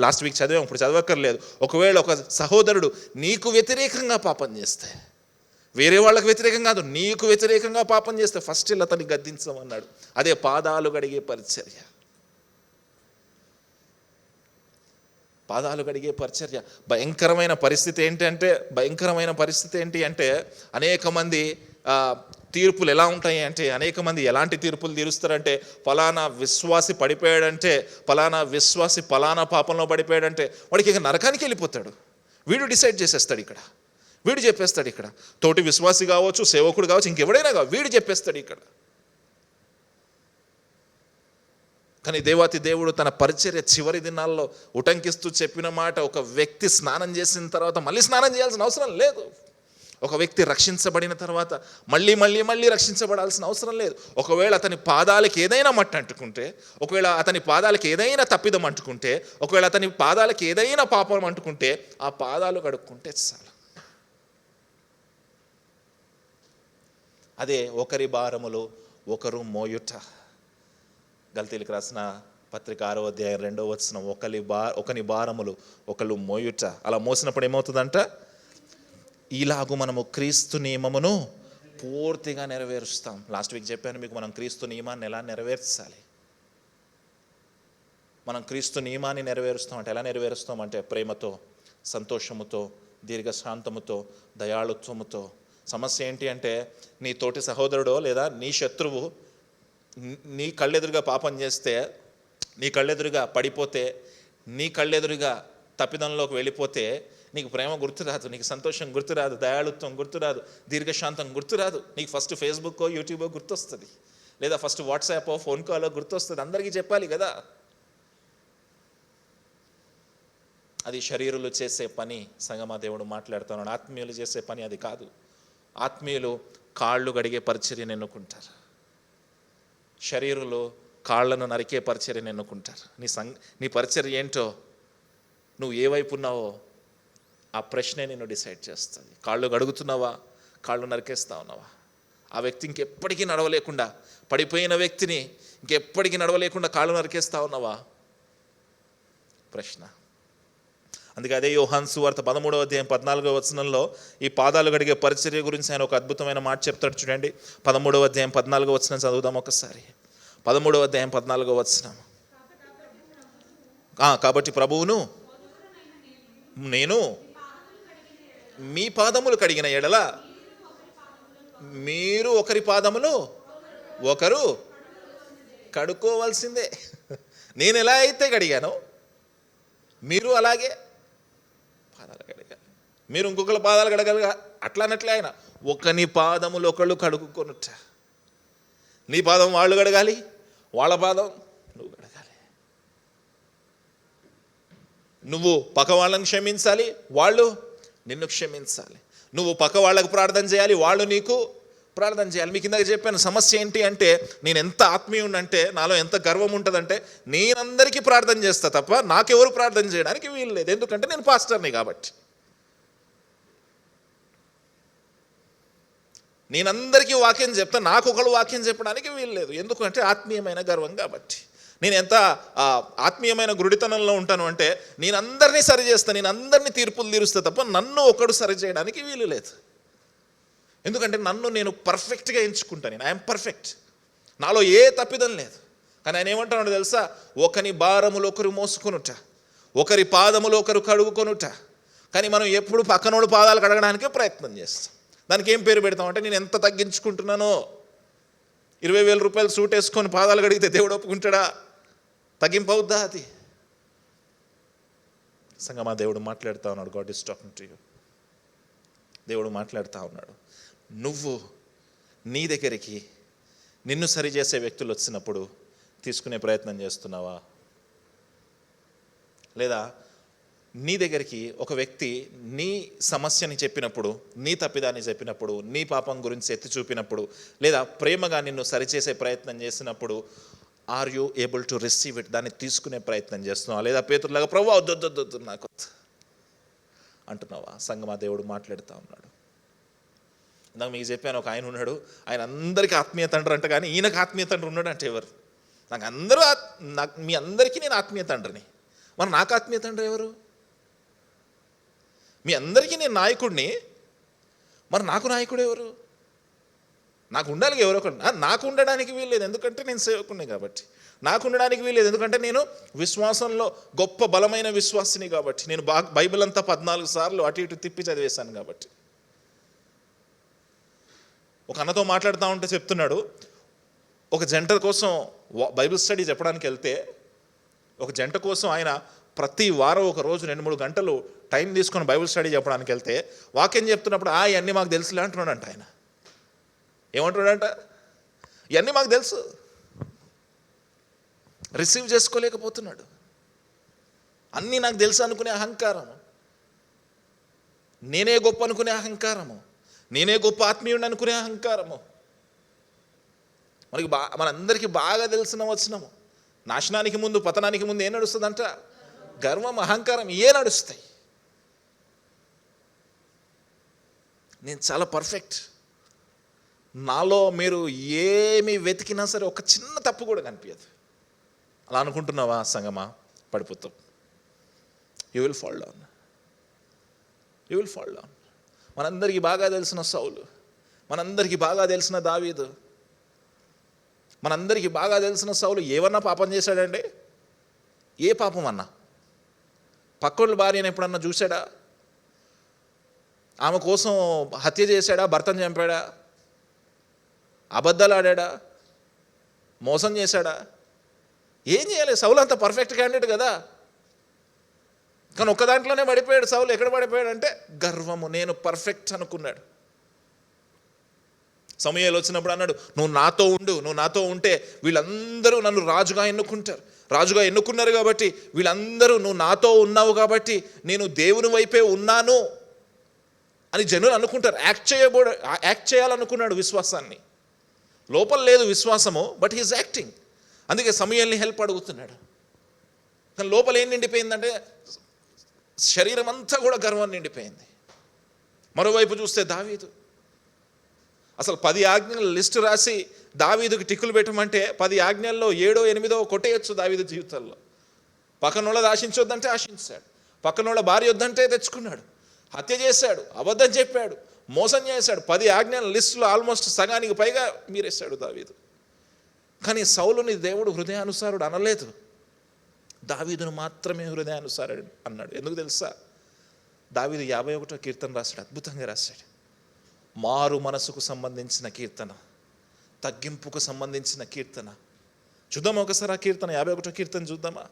లాస్ట్ వీక్ చదివాం, ఇప్పుడు చదవక్కర్లేదు. ఒకవేళ ఒక సహోదరుడు నీకు వ్యతిరేకంగా పాపం చేస్తే, వేరే వాళ్ళకు వ్యతిరేకం కాదు, నీకు వ్యతిరేకంగా పాపం చేస్తే ఫస్ట్ ఇలా అతన్ని గద్దించమన్నాడు. అదే పాదాలు కడిగే పరిచర్య. పాదాలు కడిగే పరిచర్య. భయంకరమైన పరిస్థితి ఏంటి అంటే అనేక మంది తీర్పులు ఎలా ఉంటాయి అంటే, అనేక మంది ఎలాంటి తీర్పులు తీరుస్తారంటే, ఫలానా విశ్వాసి పడిపోయాడంటే, ఫలానా విశ్వాసి ఫలానా పాపంలో పడిపోయాడంటే వాడికి ఇక నరకానికి వెళ్ళిపోతాడు. వీడు డిసైడ్ చేసేస్తాడు ఇక్కడ, వీడు చెప్పేస్తాడు ఇక్కడ. తోటి విశ్వాసి కావచ్చు, సేవకుడు కావచ్చు, ఇంకెవడైనా కావచ్చు, వీడు చెప్పేస్తాడు ఇక్కడ. కానీ దేవాతి దేవుడు తన పరిచర్య చివరి దినాల్లో ఉటంకిస్తూ చెప్పిన మాట, ఒక వ్యక్తి స్నానం చేసిన తర్వాత మళ్ళీ స్నానం చేయాల్సిన అవసరం లేదు. ఒక వ్యక్తి రక్షించబడిన తర్వాత మళ్ళీ రక్షించబడాల్సిన అవసరం లేదు. ఒకవేళ అతని పాదాలకి ఏదైనా మట్టి అంటుకుంటే, ఒకవేళ అతని పాదాలకి ఏదైనా తప్పిదం అంటుకుంటే, ఒకవేళ అతని పాదాలకి ఏదైనా పాపం అంటుకుంటే, ఆ పాదాలు కడుక్కుంటే చాలు. అదే ఒకరి భారములు ఒకరు మోయుట. గలతీలకు రాసిన పత్రిక 6వ అధ్యాయం 2వ వచనం, ఒకని భారములు ఒకరు మోయుట. అలా మోసినప్పుడు ఏమవుతుందంట, ఇలాగూ మనము క్రీస్తు నియమమును పూర్తిగా నెరవేరుస్తాం. లాస్ట్ వీక్ చెప్పాను మీకు, మనం క్రీస్తు నియమాన్ని ఎలా నెరవేర్చాలి. మనం క్రీస్తు నియమాన్ని నెరవేరుస్తాం అంటే ఎలా నెరవేరుస్తాం అంటే, ప్రేమతో, సంతోషముతో, దీర్ఘశాంతముతో, దయాళుత్వముతో. సమస్య ఏంటి అంటే, నీ తోటి సహోదరుడో లేదా నీ శత్రువు నీ కళ్ళెదురుగా పాపం చేస్తే, నీ కళ్ళెదురుగా పడిపోతే, నీ కళ్ళెదురుగా తప్పిదంలోకి వెళ్ళిపోతే నీకు ప్రేమ గుర్తురాదు, నీకు సంతోషం గుర్తురాదు, దయాళుత్వం గుర్తురాదు, దీర్ఘశాంతం గుర్తురాదు. నీకు ఫస్ట్ ఫేస్బుక్కో యూట్యూబో గుర్తొస్తుంది, లేదా ఫస్ట్ వాట్సాపో ఫోన్ కాలో గుర్తొస్తుంది. అందరికీ చెప్పాలి కదా. అది శరీరులు చేసే పని. సంగమా దేవుడు మాట్లాడుతున్నాడు, ఆత్మీయులు చేసే పని అది కాదు. ఆత్మీయులు కాళ్ళు గడిగే పరిచర్యను ఎన్నుకుంటారు, శరీరులు కాళ్ళను నరికే పరిచర్యను ఎన్నుకుంటారు. నీ పరిచర్య ఏంటో, నువ్వు ఏ వైపు ఉన్నావో ఆ ప్రశ్నే నిన్ను డిసైడ్ చేస్తుంది. కాళ్ళు గడుగుతున్నావా, కాళ్ళు నరికేస్తా ఉన్నావా? ఆ వ్యక్తి ఇంకెప్పటికీ నడవలేకుండా, పడిపోయిన వ్యక్తిని ఇంకెప్పటికీ నడవలేకుండా కాళ్ళు నరికేస్తా ఉన్నావా? ప్రశ్న. అందుకే అదే యోహాను సువార్త 13వ అధ్యాయం 14వ వచనంలో ఈ పాదాలు గడిగే పరిచర్య గురించి ఆయన ఒక అద్భుతమైన మాట చెప్తాడు. చూడండి, 13వ అధ్యాయం 14వ వచనం చదువుదాం ఒకసారి. 13వ అధ్యాయం 14వ వచనం. కాబట్టి ప్రభువును నేను మీ పాదములు కడిగిన ఎడల మీరు ఒకరి పాదములు ఒకరు కడుక్కోవాల్సిందే. నేను ఎలా అయితే కడిగానో మీరు అలాగే పాదాలు కడగాలి. మీరు ఇంకొకరి పాదాలు కడగలగా అట్లనట్లే ఆయన ఒకని పాదములు ఒకళ్ళు కడుక్కొనుట. నీ పాదం వాళ్ళు కడగాలి, వాళ్ళ పాదం నువ్వు కడగాలి. నువ్వు పక్క వాళ్ళని క్షమించాలి, వాళ్ళు నిన్ను క్షమించాలి. నువ్వు పక్క వాళ్ళకు ప్రార్థన చేయాలి, వాళ్ళు నీకు ప్రార్థన చేయాలి. మీకు ఇందాక చెప్పాను, సమస్య ఏంటి అంటే, నేను ఎంత ఆత్మీయుడంటే, నాలో ఎంత గర్వం ఉంటుందంటే, నేనందరికీ ప్రార్థన చేస్తా తప్ప నాకెవరు ప్రార్థన చేయడానికి వీలు లేదు. ఎందుకంటే నేను పాస్టర్ని కాబట్టి. నేనందరికీ వాక్యం చెప్తా, నాకు ఒకళ్ళు వాక్యం చెప్పడానికి వీలు లేదు. ఎందుకంటే ఆత్మీయమైన గర్వం కాబట్టి. నేను ఎంత ఆత్మీయమైన గురుడితనంలో ఉంటాను అంటే నేను అందరినీ సరి చేస్తాను, నేను అందరినీ తీర్పులు తీరుస్తా తప్ప నన్ను ఒకడు సరి చేయడానికి వీలు లేదు. ఎందుకంటే నన్ను నేను పర్ఫెక్ట్గా ఎంచుకుంటాను. నేను ఐఎమ్ పర్ఫెక్ట్, నాలో ఏ తప్పిదం లేదు. కానీ ఆయన ఏమంటున్నాడు తెలుసా? ఒకరి భారములు ఒకరు మోసుకొనుట, ఒకరి పాదములు ఒకరు కడుగుకొనుట. కానీ మనం ఎప్పుడు పక్కనోడు పాదాలు కడగడానికే ప్రయత్నం చేస్తాం. దానికి ఏం పేరు పెడతామంటే నేను ఎంత తగ్గించుకుంటున్నానో. 20,000 రూపాయలు సూట్ వేసుకొని పాదాలు కడిగితే దేవుడు ఒప్పుకుంటాడా? తగ్గింపు అవుద్దా అది? సంగమా, దేవుడు మాట్లాడుతూ ఉన్నాడు. God is talking to you. దేవుడు మాట్లాడుతూ ఉన్నాడు. నువ్వు నీ దగ్గరికి నిన్ను సరిచేసే వ్యక్తులు వచ్చినప్పుడు తీసుకునే ప్రయత్నం చేస్తున్నావా? లేదా నీ దగ్గరికి ఒక వ్యక్తి నీ సమస్యని చెప్పినప్పుడు, నీ తప్పిదాన్ని చెప్పినప్పుడు, నీ పాపం గురించి ఎత్తి చూపినప్పుడు, లేదా ప్రేమగా నిన్ను సరిచేసే ప్రయత్నం చేసినప్పుడు are you able to receive it? దాన్ని తీసుకునే ప్రయత్నం చేస్తున్నావా? లేదా పేతురులాగా ప్రభువా వద్దు నాకు అంటున్నావా? సంగమా, దేవుడు మాట్లాడుతూ ఉన్నాడు. ఇందాక మీకు చెప్పాను, ఒక ఆయన ఉన్నాడు, ఆయన అందరికీ ఆత్మీయ తండ్రి అంట. కానీ ఈయనకు ఆత్మీయ తండ్రి ఉన్నాడు అంటే ఎవరు? మీ అందరికీ నేను ఆత్మీయ తండ్రిని. మరి నాకు ఆత్మీయ తండ్రి ఎవరు? మీ అందరికీ నేను నాయకుడిని, మరి నాకు నాయకుడు ఎవరు? నాకు ఉండాలి ఎవరో ఒకరు. నాకు ఉండడానికి వీల్లేదు, ఎందుకంటే నేను సేవకుడిని కాబట్టి. నాకు ఉండడానికి వీల్లేదు, ఎందుకంటే నేను విశ్వాసంలో గొప్ప బలమైన విశ్వాసిని కాబట్టి. నేను బైబిల్ అంతా 14 సార్లు అటు ఇటు తిప్పి చదివేశాను కాబట్టి. ఒక అన్నతో మాట్లాడుతూ ఉంటే చెప్తున్నాడు, ఒక జంట కోసం బైబిల్ స్టడీ చెప్పడానికి వెళ్తే, ఒక జంట కోసం ఆయన ప్రతి వారం ఒక రోజు 2-3 గంటలు టైం తీసుకొని బైబిల్ స్టడీ చెప్పడానికి వెళ్తే వాక్యం చెప్తున్నప్పుడు ఇవన్నీ మాకు తెలుసులే అంటున్నాడంట. ఆయన ఏమంటున్నాడంట? ఇవన్నీ మాకు తెలుసు. రిసీవ్ చేసుకోలేకపోతున్నాడు. అన్నీ నాకు తెలుసు అనుకునే అహంకారము, నేనే గొప్ప అనుకునే అహంకారము, నేనే గొప్ప ఆత్మీయుడు అనుకునే అహంకారము. మనందరికీ బాగా తెలిసిన వచనము, నాశనానికి ముందు పతనానికి ముందు ఏం నడుస్తుందంట? గర్వం, అహంకారం ఏ నడుస్తాయి. నేను చాలా పర్ఫెక్ట్, నాలో మీరు ఏమి వెతికినా సరే ఒక చిన్న తప్పు కూడా కనిపించదు. అలా అనుకుంటున్నావా సంగమా? పడిపోతావు. You will fall down. You will fall down. మనందరికీ బాగా తెలిసిన సౌలు, మనందరికీ బాగా తెలిసిన దావీదు, మనందరికీ బాగా తెలిసిన సౌలు ఏమన్నా పాపం చేశాడండి? ఏ పాపం అన్నా? పక్కోళ్ళ భార్యను ఎప్పుడన్నా చూశాడా? ఆమె కోసం హత్య చేశాడా? భర్తను చంపాడా? అబద్ధాలు ఆడా? మోసం చేశాడా? ఏం చేయాలి? సౌలు అంత పర్ఫెక్ట్ క్యాండిడేట్ కదా. కానీ ఒక్క దాంట్లోనే పడిపోయాడు సౌలు. ఎక్కడ పడిపోయాడు అంటే గర్వము. నేను పర్ఫెక్ట్ అనుకున్నాడు. సమూయేలు వచ్చినప్పుడు అన్నాడు, నువ్వు నాతో ఉండు, నువ్వు నాతో ఉంటే వీళ్ళందరూ నన్ను రాజుగా ఎన్నుకుంటారు. రాజుగా ఎన్నుకున్నారు కాబట్టి వీళ్ళందరూ నువ్వు నాతో ఉన్నావు కాబట్టి నేను దేవుని వైపే ఉన్నాను అని జనులు అనుకుంటారు. యాక్ట్ చేయాలనుకున్నాడు విశ్వాసాన్ని. లోపల లేదు విశ్వాసము, బట్ హీఈస్ యాక్టింగ్. అందుకే సమూయేలుని హెల్ప్ అడుగుతున్నాడు. కానీ లోపల ఏం నిండిపోయిందంటే శరీరం అంతా కూడా గర్వం నిండిపోయింది. మరోవైపు చూస్తే దావీదు అసలు 10 ఆజ్ఞల లిస్టు రాసి దావీదుకి టిక్కులు పెట్టమంటే 10 ఆజ్ఞల్లో 7వ 8వ కొట్టేయచ్చు దావీదు జీవితంలో. పక్కనోళ్ళది ఆశించొద్దంటే ఆశించాడు, పక్కనోళ్ళ భార్య వద్దంటే తెచ్చుకున్నాడు, హత్య చేశాడు, అబద్ధం చెప్పాడు, మోసం చేశాడు. 10 ఆజ్ఞల లిస్టులో ఆల్మోస్ట్ సగానికి పైగా మీరేశాడు దావీదు. కానీ సౌలుని దేవుడు హృదయానుసారుడు అనలేదు, దావీదును మాత్రమే హృదయానుసారుడు అన్నాడు. ఎందుకు తెలుసా? దావీదు 51వ కీర్తన రాశాడు, అద్భుతంగా రాశాడు. మారు మనసుకు సంబంధించిన కీర్తన, తగ్గింపుకు సంబంధించిన కీర్తన. చూద్దామా ఒకసారి ఆ కీర్తన? 51వ కీర్తన చూద్దామా?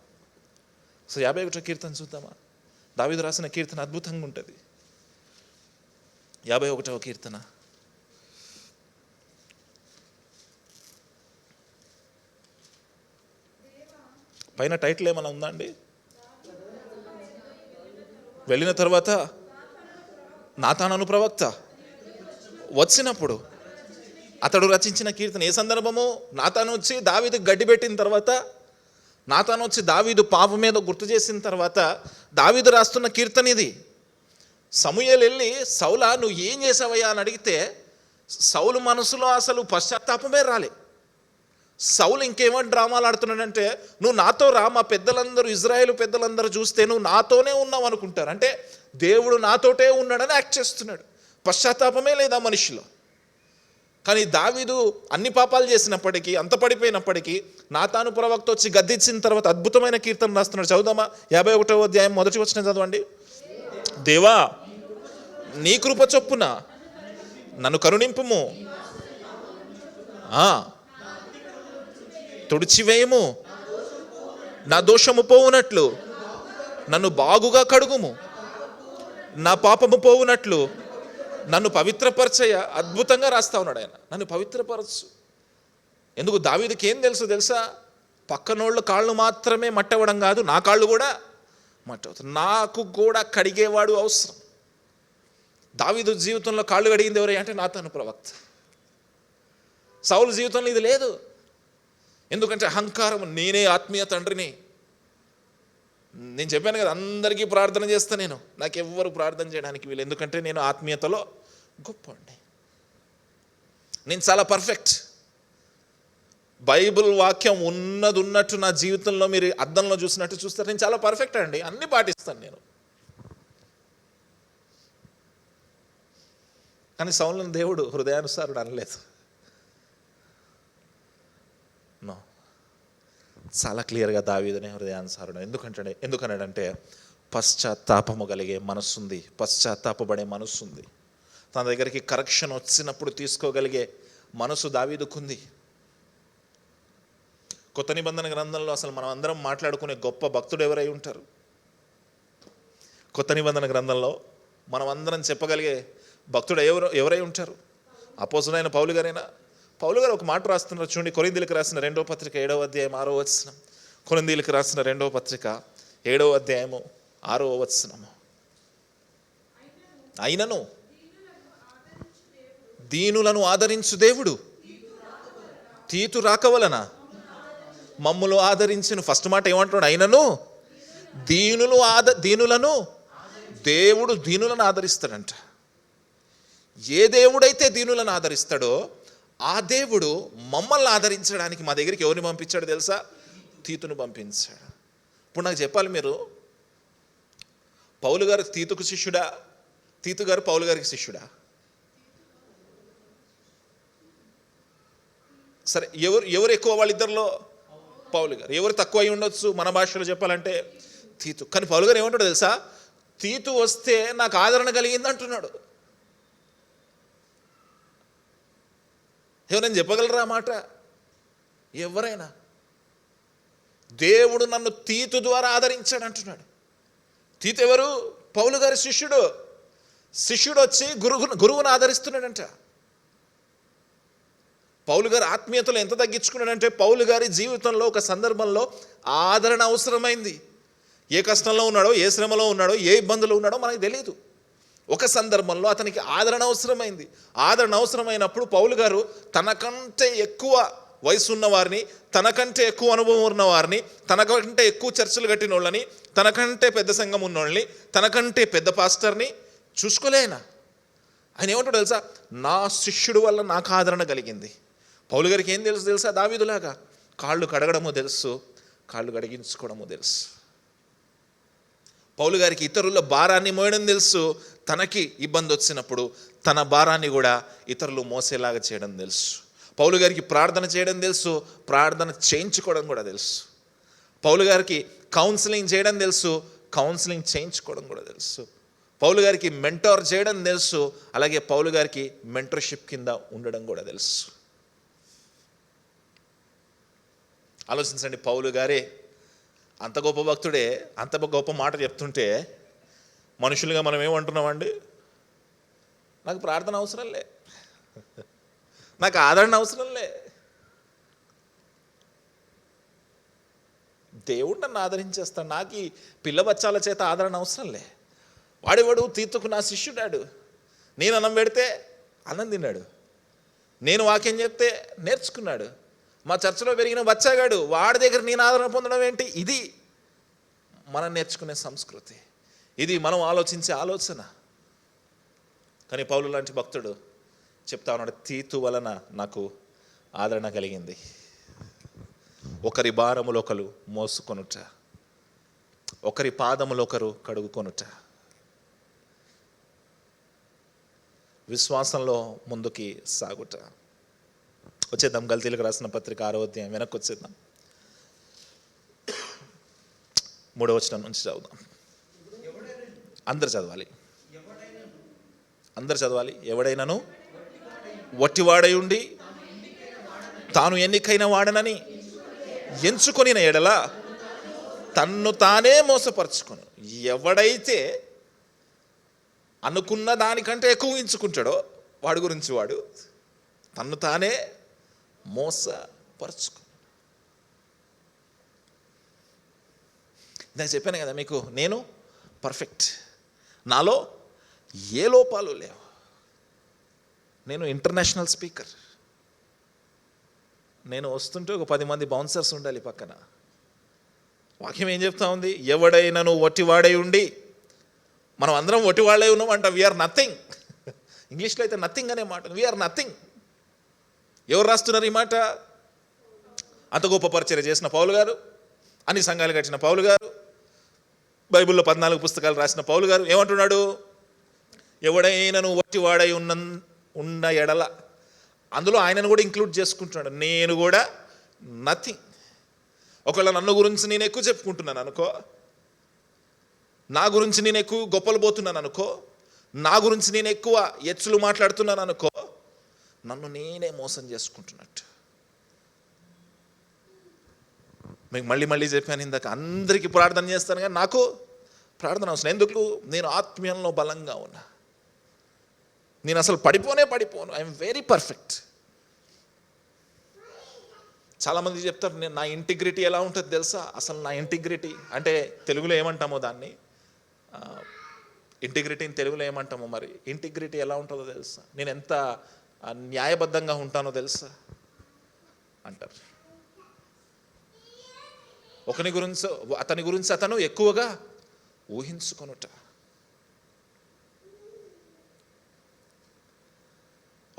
సో 51వ కీర్తన చూద్దామా? దావీదు రాసిన కీర్తన అద్భుతంగా ఉంటుంది. 51వ కీర్తన పైన టైటిల్ ఏమైనా ఉందా అండి? వెళ్ళిన తర్వాత నాతాను ప్రవక్త వచ్చినప్పుడు అతడు రచించిన కీర్తన. ఏ సందర్భము? నాతాను వచ్చి దావీదు గడ్డి పెట్టిన తర్వాత, నాతాను వచ్చి దావీదు పాపం మీద గుర్తు చేసిన తర్వాత దావీదు రాస్తున్న కీర్తన ఇది. సమూయేలు వెళ్ళి సౌలా నువ్వు ఏం చేసావయ్యా అని అడిగితే సౌలు మనసులో అసలు పశ్చాత్తాపమే రాలే. సౌలు ఇంకేమో డ్రామాలు ఆడుతున్నాడంటే, నువ్వు నాతో రా, మా పెద్దలందరూ ఇజ్రాయేలు పెద్దలందరూ చూస్తే నువ్వు నాతోనే ఉన్నావు అనుకుంటారు. అంటే దేవుడు నాతోటే ఉన్నాడని యాక్ట్ చేస్తున్నాడు. పశ్చాత్తాపమే లేదా మనిషిలో. కానీ దావీదు అన్ని పాపాలు చేసినప్పటికీ, అంత పడిపోయినప్పటికీ నాతాను ప్రవక్త వచ్చి గద్దించిన తర్వాత అద్భుతమైన కీర్తన రాస్తున్నాడు. చదువుదామా? 51వ అధ్యాయం మొదటి వచనం చదవండి. దేవా, నీ కృప చొప్పున నన్ను కరుణింపుము, తుడిచివేయము, నా దోషము పోవునట్లు నన్ను బాగుగా కడుగుము, నా పాపము పోవునట్లు నన్ను పవిత్రపరచయ. అద్భుతంగా రాస్తా ఉన్నాడు ఆయన, నన్ను పవిత్రపరచు. ఎందుకు? దావీదుకి ఏం తెలుసా? పక్కనోళ్ళు కాళ్ళు మాత్రమే మట్టవడం కాదు, నా కాళ్ళు కూడా మట్టవుతాయి. నాకు కూడా కడిగేవాడు అవసరం. దావీదు జీవితంలో కాళ్ళు కడిగింది ఎవరై అంటే నాతాను ప్రవక్త. సౌలు జీవితంలో ఇది లేదు. ఎందుకంటే అహంకారం, నేనే ఆత్మీయ తండ్రిని. నేను చెప్పాను కదా, అందరికీ ప్రార్థన చేస్తా నేను, నాకెవ్వరు ప్రార్థన చేయడానికి వీలు. ఎందుకంటే నేను ఆత్మీయతలో గొప్పండి, నేను చాలా పర్ఫెక్ట్. బైబిల్ వాక్యం ఉన్నట్టు నా జీవితంలో మీరు అద్దంలో చూసినట్టు చూస్తారు. నేను చాలా పర్ఫెక్ట్ అండి, అన్నీ పాటిస్తాను నేను. కానీ సౌలుని దేవుడు హృదయానుసారుడు అనలేదు. నో, చాలా క్లియర్గా దావీదునే హృదయానుసారుడు. ఎందుకన్నాడంటే పశ్చాత్తాపము కలిగే మనస్సుంది, పశ్చాత్తాపపడే మనస్సుంది. తన దగ్గరికి కరెక్షన్ వచ్చినప్పుడు తీసుకోగలిగే మనసు దావీదుకుంది. కొత్త నిబంధన గ్రంథంలో అసలు మనం అందరం మాట్లాడుకునే గొప్ప భక్తుడు ఎవరై ఉంటారు? కొత్త నిబంధన గ్రంథంలో మనం అందరం చెప్పగలిగే భక్తుడు ఎవరై ఉంటారు? అపోస్తలుడైన పౌలు గారైనా? పౌలు గారు ఒక మాట రాస్తున్నారు చూడండి. కొరింథీయులకు రాసిన 2వ పత్రిక 7వ అధ్యాయం 6వ వచనం. కొరింథీయులకు రాసిన 2వ పత్రిక 7వ అధ్యాయము 6వ వచనము. అయినను దీనులను ఆదరించు దేవుడు తీతు రాకవలన మమ్ములు ఆదరించును. ఫస్ట్ మాట ఏమంటున్నాడు? అయినను దీనులను దేవుడు దీనులను ఆదరిస్తాడంట. ఏ దేవుడైతే దీనులను ఆదరిస్తాడో ఆ దేవుడు మమ్మల్ని ఆదరించడానికి మా దగ్గరికి ఎవరిని పంపించాడు తెలుసా? తీతును పంపించాడు. ఇప్పుడు నాకు చెప్పాలి, మీరు పౌలు గారు తీతుకు శిష్యుడా, తీతు గారు పౌలు గారికి శిష్యుడా? సరే, ఎవరు ఎక్కువ వాళ్ళిద్దరిలో? పౌలు గారు. ఎవరు తక్కువ అయి ఉండొచ్చు మన భాషలో చెప్పాలంటే? తీతు. కానీ పౌలు గారు ఏమంటాడు తెలుసా? తీతు వస్తే నాకు ఆదరణ కలిగింది అంటున్నాడు. ఎవరైనా చెప్పగలరా మాట? ఎవరైనా? దేవుడు నన్ను తీతు ద్వారా ఆదరించాడు అంటున్నాడు. తీతు ఎవరు? పౌలు గారి శిష్యుడు. శిష్యుడు వచ్చి గురువును ఆదరిస్తున్నాడంట. పౌలు గారి ఆత్మీయతలో ఎంత తగ్గించుకున్నాడంటే, పౌలు గారి జీవితంలో ఒక సందర్భంలో ఆదరణ అవసరమైంది. ఏ కష్టంలో ఉన్నాడో, ఏ శ్రమలో ఉన్నాడో, ఏ ఇబ్బందులు ఉన్నాడో మనకు తెలియదు. ఒక సందర్భంలో అతనికి ఆదరణ అవసరమైంది. ఆదరణ అవసరమైనప్పుడు పౌలు గారు తనకంటే ఎక్కువ వయసు ఉన్నవారిని, తనకంటే ఎక్కువ అనుభవం ఉన్నవారిని, తనకంటే ఎక్కువ చర్చలు కట్టిన వాళ్ళని, తనకంటే పెద్ద సంఘం ఉన్నోళ్ళని, తనకంటే పెద్ద పాస్టర్ని చూసుకోలేనా? ఆయన ఏమంటాడు తెలుసా? నా శిష్యుడు వల్ల నాకు ఆదరణ కలిగింది. పౌలు గారికి ఏం తెలుసా? దావీదులాగా కాళ్ళు కడగడము తెలుసు, కాళ్ళు కడిగించుకోవడము తెలుసు. పౌలు గారికి ఇతరుల భారాన్ని మోయడం తెలుసు. తనకి ఇబ్బంది వచ్చినప్పుడు తన భారాన్ని కూడా ఇతరులు మోసేలాగా చేయడం తెలుసు. పౌలు గారికి ప్రార్థన చేయడం తెలుసు, ప్రార్థన చేయించుకోవడం కూడా తెలుసు. పౌలు గారికి కౌన్సిలింగ్ చేయడం తెలుసు, కౌన్సిలింగ్ చేయించుకోవడం కూడా తెలుసు. పౌలు గారికి మెంటోర్ చేయడం తెలుసు, అలాగే పౌలు గారికి మెంటర్షిప్ కింద ఉండడం కూడా తెలుసు. ఆలోచించండి, పౌలు గారే అంత గొప్ప భక్తుడే అంత గొప్ప మాట చెప్తుంటే మనుషులుగా మనం ఏమంటున్నామండి? నాకు ప్రార్థన అవసరంలే, నాకు ఆదరణ అవసరంలే, దేవుడు నన్ను ఆదరించేస్తాడు, నాకు ఈ పిల్ల బచ్చాల చేత ఆదరణ అవసరంలే. వాడేవాడు? తీతుకు నా శిష్యుడాడు. నేను అన్నం పెడితే అన్నం తిన్నాడు, నేను వాక్యం చెప్తే నేర్చుకున్నాడు. మా చర్చలో పెరిగిన బచ్చాగాడు, వాడి దగ్గర నేను ఆదరణ పొందడం ఏంటి? ఇది మనం నేర్చుకునే సంస్కృతి, ఇది మనం ఆలోచించే ఆలోచన. కానీ పౌలు లాంటి భక్తుడు చెప్తా ఉన్నాడు, తీతు వలన నాకు ఆదరణ కలిగింది. ఒకరి భారములు ఒకరు మోసుకొనుట, ఒకరి పాదములు ఒకరు కడుగుకొనుట, విశ్వాసంలో ముందుకి సాగుట. వచ్చేద్దాం గల్తీలకు రాసిన పత్రిక 6వ అధ్యాయం వెనక్కి వచ్చేద్దాం. 3వ వచనం నుంచి చదువుదాం. అందరు చదవాలి. ఎవడైనాను వట్టివాడై ఉండి తాను ఎన్నికైన వాడనని ఎంచుకొనిన ఎడల తన్ను తానే మోసపరుచుకొను. ఎవడైతే అనుకున్న దానికంటే ఎక్కువ ఎంచుకుంటాడో వాడి గురించి వాడు తన్ను తానే మోసపరుచుకో. నేను చెప్పాను కదా మీకు, నేను పర్ఫెక్ట్, నాలో ఏ లోపాలు లేవు. నేను ఇంటర్నేషనల్ స్పీకర్. నేను వస్తుంటే ఒక 10 మంది బౌన్సర్స్ ఉండాలి పక్కన. వాక్యం ఏం చెప్తా ఉంది? ఎవడైనాను వట్టివాడై ఉండి, మనం అందరం వట్టివాళ్ళై ఉన్నాం అంట. We are nothing. ఇంగ్లీష్లో అయితే నథింగ్ అనే మాట, వీఆర్ నథింగ్. ఎవరు రాస్తున్నారు ఈ మాట? అంత గొప్ప పరిచర్య చేసిన పౌలు గారు, అన్ని సంఘాలు కట్టిన పౌలు గారు, బైబిల్లో 14 పుస్తకాలు రాసిన పౌలు గారు ఏమంటున్నాడు? ఎవడైనాను వట్టివాడై ఉన్న ఎడల, అందులో ఆయనను కూడా ఇంక్లూడ్ చేసుకుంటున్నాడు. నేను కూడా నథింగ్. ఒకవేళ నన్ను గురించి నేను ఎక్కువ చెప్పుకుంటున్నాను అనుకో, నా గురించి నేను ఎక్కువ గొప్పలు పోతున్నాను అనుకో, నా గురించి నేను ఎక్కువ ఎచ్చులు మాట్లాడుతున్నాను అనుకో, నన్ను నేనే మోసం చేసుకుంటున్నట్టు. మీకు మళ్ళీ చెప్పాను ఇందాక, అందరికీ ప్రార్థన చేస్తాను కానీ నాకు ప్రార్థన అవసరం. ఎందుకు? నేను ఆత్మీయంలో బలంగా ఉన్నా. నేను అసలు పడిపోను. I'm very perfect. చాలామంది చెప్తారు, నేను నా ఇంటిగ్రిటీ ఎలా ఉంటుంది తెలుసా? అసలు నా ఇంటిగ్రిటీ అంటే తెలుగులో ఏమంటామో దాన్ని, ఇంటిగ్రిటీని తెలుగులో ఏమంటామో మరి, ఇంటిగ్రిటీ ఎలా ఉంటుందో తెలుసా? నేను ఎంత న్యాయబద్ధంగా ఉంటానో తెలుసా అంటారు. అతని గురించి అతను ఎక్కువగా ఊహించుకొనుట.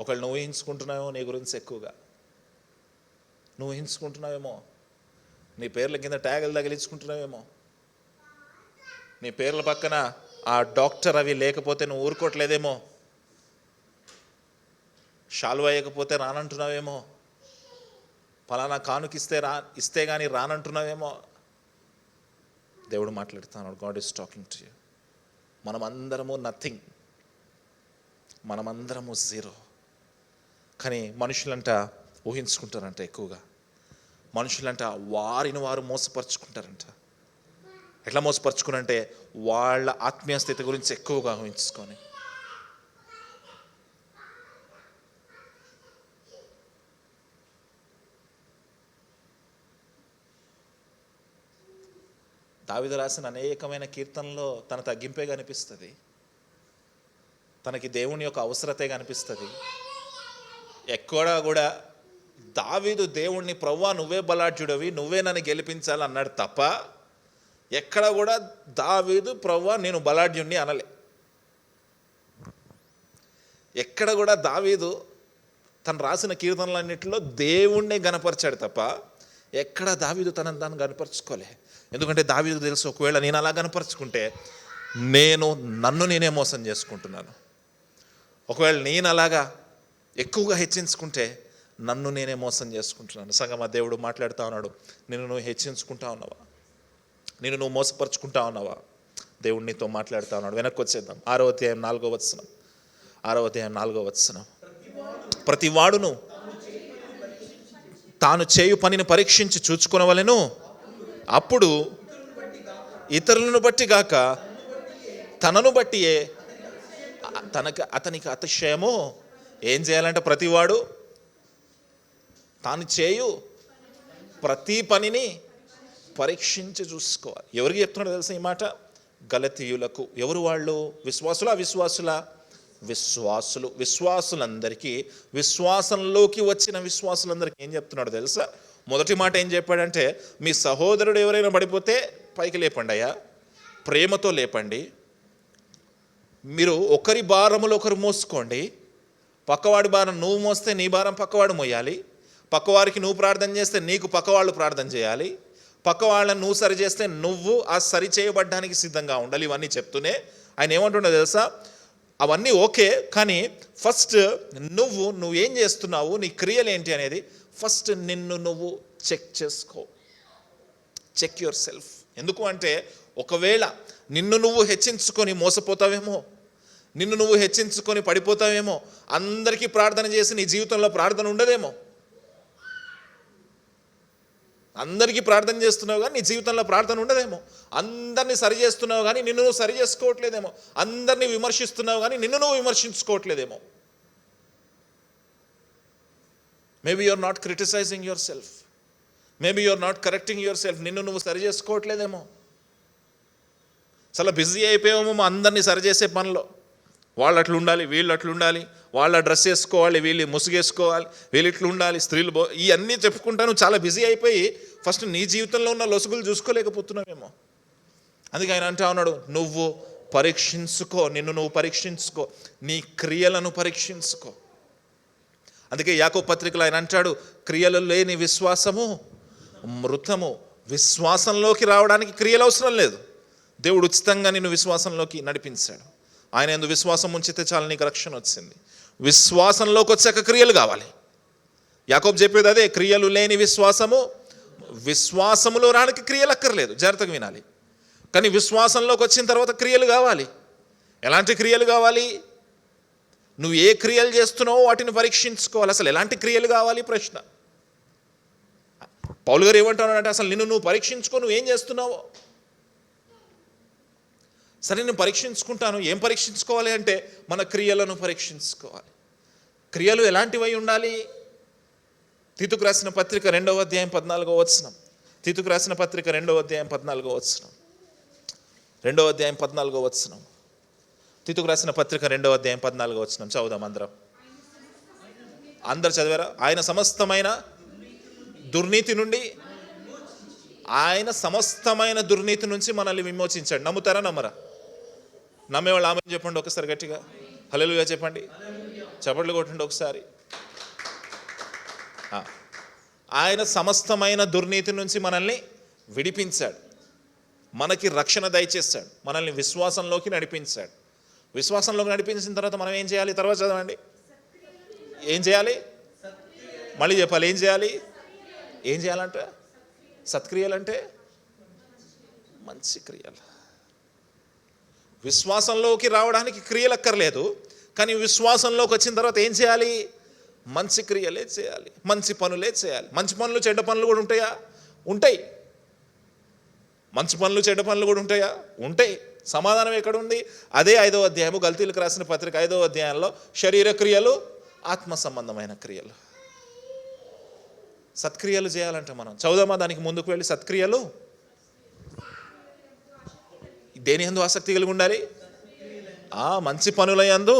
ఒకళ్ళు నువ్వు ఊహించుకుంటున్నావేమో నీ గురించి ఎక్కువగా. నువ్వు ఊహించుకుంటున్నావేమో, నీ పేర్ల కింద ట్యాగులు తగిలించుకుంటున్నావేమో, నీ పేర్ల పక్కన ఆ డాక్టర్ అవి లేకపోతే నువ్వు ఊరుకోవట్లేదేమో, షాల్వ వేయకపోతే రానంటున్నావేమో, ఫలానా ఇస్తే కానీ రానంటున్నావేమో. దేవుడు మాట్లాడుతున్నాడు. God is talking to you. మనమందరము నథింగ్, మనమందరము జీరో. కానీ మనుషులంట ఊహించుకుంటారంట ఎక్కువగా. మనుషులంట వారిని వారు మోసపరుచుకుంటారంట. ఎట్లా మోసపరుచుకునంటే వాళ్ళ ఆత్మీయ స్థితి గురించి ఎక్కువగా ఊహించుకొని. దావీదు రాసిన అనేకమైన కీర్తనలో తన తగ్గింపే కనిపిస్తుంది, తనకి దేవుని యొక్క అవసరతే కనిపిస్తుంది. ఎక్కడా కూడా దావీదు దేవుణ్ణి ప్రవ్వా నువ్వే బలాఢ్యుడవి, నువ్వే నన్ను గెలిపించాలి అన్నాడు తప్ప, ఎక్కడ కూడా దావీదు ప్రవ్వా నేను బలాఢ్యుణ్ణి అనలే. ఎక్కడ కూడా దావీదు తను రాసిన కీర్తనలన్నింటిలో దేవుణ్ణే గనపరిచాడు తప్ప, ఎక్కడ దావీదు తనను తాను గనపరుచుకోలే. ఎందుకంటే దావీదు తెలుసు, ఒకవేళ నేను అలా గనపరుచుకుంటే నన్ను నేనే మోసం చేసుకుంటున్నాను. ఒకవేళ నేను అలాగా ఎక్కువగా హెచ్చించుకుంటే నన్ను నేనే మోసం చేసుకుంటున్నాను. సంగమా, దేవుడు మాట్లాడుతూ ఉన్నాడు, నువ్వు హెచ్చించుకుంటా ఉన్నావా? నువ్వు మోసపరుచుకుంటా ఉన్నావా? దేవుడు నీతో మాట్లాడుతూ ఉన్నాడు. వెనక్కి వచ్చేద్దాం. 6వ అధ్యాయం 4వ వచనం. ప్రతివాడును తాను చేయు పనిని పరీక్షించి చూచుకొనవలెను. అప్పుడు ఇతరులను బట్టి గాక తనను బట్టియే అతనికి అతిశయము. ఏం చేయాలంటే ప్రతివాడు తాను చేయు ప్రతి పనిని పరీక్షించి చూసుకోవాలి. ఎవరికి చెప్తున్నాడో తెలుసా ఈ మాట? గలతీయులకు. ఎవరు వాళ్ళు? విశ్వాసులా అవిశ్వాసులా? విశ్వాసులందరికీ, విశ్వాసంలోకి వచ్చిన విశ్వాసులందరికీ ఏం చెప్తున్నాడో తెలుసా? మొదటి మాట ఏం చెప్పాడంటే, మీ సహోదరుడు ఎవరైనా పడిపోతే పైకి లేపండి అయ్యా, ప్రేమతో లేపండి. మీరు ఒకరి భారములు ఒకరు మోసుకోండి, పక్కవాడి భారం నువ్వు మోస్తే నీ భారం పక్కవాడు మోయాలి. పక్కవారికి నువ్వు ప్రార్థన చేస్తే నీకు పక్కవాళ్ళు ప్రార్థన చేయాలి. పక్క వాళ్ళని నువ్వు సరి చేస్తే నువ్వు ఆ సరి చేయబడ్డానికి సిద్ధంగా ఉండాలి. ఇవన్నీ చెప్తూనే ఆయన ఏమంటుండో తెలుసా, అవన్నీ ఓకే, కానీ ఫస్ట్ నువ్వేం చేస్తున్నావు, నీ క్రియలు ఏంటి అనేది ఫస్ట్ నిన్ను నువ్వు చెక్ చేసుకో. Check yourself. ఎందుకు అంటే ఒకవేళ నిన్ను నువ్వు హెచ్చించుకొని మోసపోతావేమో, నిన్ను నువ్వు హెచ్చించుకొని పడిపోతావేమో, అందరికీ ప్రార్థన చేసి నీ జీవితంలో ప్రార్థన ఉండదేమో. అందరికీ ప్రార్థన చేస్తున్నావు కానీ నీ జీవితంలో ప్రార్థన ఉండదేమో. అందరినీ సరి చేస్తున్నావు కానీ నిన్ను నువ్వు సరి చేసుకోవట్లేదేమో. అందరినీ విమర్శిస్తున్నావు కానీ నిన్ను నువ్వు విమర్శించుకోవట్లేదేమో. Maybe you're not criticising yourself, maybe you're not correcting yourself. నిన్ను నువ్వు సరి చేసుకోవట్లేదేమో. చాలా బిజీ అయిపోయామో అందరినీ సరి చేసే పనిలో. వాళ్ళు అట్లా ఉండాలి, వీళ్ళు అట్లా ఉండాలి, వాళ్ళ డ్రెస్ వేసుకోవాలి, వీళ్ళు ముసుగేసుకోవాలి, వీళ్ళు ఇట్లా ఉండాలి, స్త్రీలు ఇవన్నీ చెప్పుకుంటా నువ్వు చాలా బిజీ అయిపోయి ఫస్ట్ నీ జీవితంలో ఉన్న లొసుగులు చూసుకోలేకపోతున్నావేమో. అందుకే ఆయన అంటా ఉన్నాడు, నువ్వు పరీక్షించుకో, నిన్ను నువ్వు పరీక్షించుకో, నీ క్రియలను పరీక్షించుకో. అందుకే యాకోబు పత్రికలో ఆయన అంటాడు, క్రియలు లేని విశ్వాసము మృతము. విశ్వాసంలోకి రావడానికి క్రియలు అవసరం లేదు. దేవుడు ఉచితంగా నిన్ను విశ్వాసంలోకి నడిపించాడు. ఆయన యందు విశ్వాసం ఉంచితే చాలు, నీకు రక్షణ వచ్చింది. విశ్వాసంలోకి వచ్చాక క్రియలు కావాలి. యాకోబు చెప్పేది అదే, క్రియలు లేని విశ్వాసము. విశ్వాసములో రానికి క్రియలు అక్కర్లేదు, జాగ్రత్తగా వినాలి. కానీ విశ్వాసంలోకి వచ్చిన తర్వాత క్రియలు కావాలి. ఎలాంటి క్రియలు కావాలి? నువ్వు ఏ క్రియలు చేస్తున్నావో వాటిని పరీక్షించుకోవాలి. అసలు ఎలాంటి క్రియలు కావాలి ప్రశ్న. పౌలు గారు ఏమంటున్నాడంటే, అసలు నిన్ను నువ్వు పరీక్షించుకో, నువ్వేం చేస్తున్నావో. సరే నేను పరీక్షించుకుంటాను. ఏం పరీక్షించుకోవాలి అంటే మన క్రియలను పరీక్షించుకోవాలి. క్రియలు ఎలాంటివై ఉండాలి? తీతుకు రాసిన పత్రిక 2వ అధ్యాయం 14వ వచనం. తీతుకు రాసిన పత్రిక 2వ అధ్యాయం 14వ వచనం. 2వ అధ్యాయం 14వ వచనం. తీతుకు రాసిన పత్రిక 2వ అధ్యాయం 14వ వచనం చదువుదాం అందరం. అందరు చదివారా? ఆయన సమస్తమైన దుర్నీతి నుండి, ఆయన సమస్తమైన దుర్నీతి నుంచి మనల్ని విమోచించాడు. నమ్ముతారా నమ్మరా? నమ్మేవాళ్ళు ఆమె చెప్పండి ఒకసారి గట్టిగా. హల్లెలూయా చెప్పండి. చప్పట్లు కొట్టండి ఒకసారి. ఆయన సమస్తమైన దుర్నీతి నుంచి మనల్ని విడిపించాడు, మనకి రక్షణ దయచేస్తాడు, మనల్ని విశ్వాసంలోకి నడిపించాడు. విశ్వాసంలోకి నడిపించిన తర్వాత మనం ఏం చేయాలి? తర్వాత చదవండి. ఏం చేయాలి? మళ్ళీ చెప్పాలి. ఏం చేయాలి? ఏం చేయాలంట? సత్క్రియలు అంటే మంచి క్రియలు. విశ్వాసంలోకి రావడానికి క్రియలు అక్కర్లేదు, కానీ విశ్వాసంలోకి వచ్చిన తర్వాత ఏం చేయాలి? మంచి క్రియలే చేయాలి, మంచి పనులే చేయాలి. మంచి పనులు చెడ్డ పనులు కూడా ఉంటాయా? ఉంటాయి. మంచి పనులు చెడ్డ పనులు కూడా ఉంటాయా? ఉంటాయి. సమాధానం ఎక్కడుంది? అదే 5వ అధ్యాయము, గల్తీలకు రాసిన పత్రిక 5వ అధ్యాయంలో శరీర క్రియలు, ఆత్మ సంబంధమైన క్రియలు. సత్క్రియలు చేయాలంటే మనం చదువుదామా? దానికి ముందుకు వెళ్ళి సత్క్రియలు దేని యందు ఆసక్తి కలిగి ఉండాలి? మంచి పనుల యందు.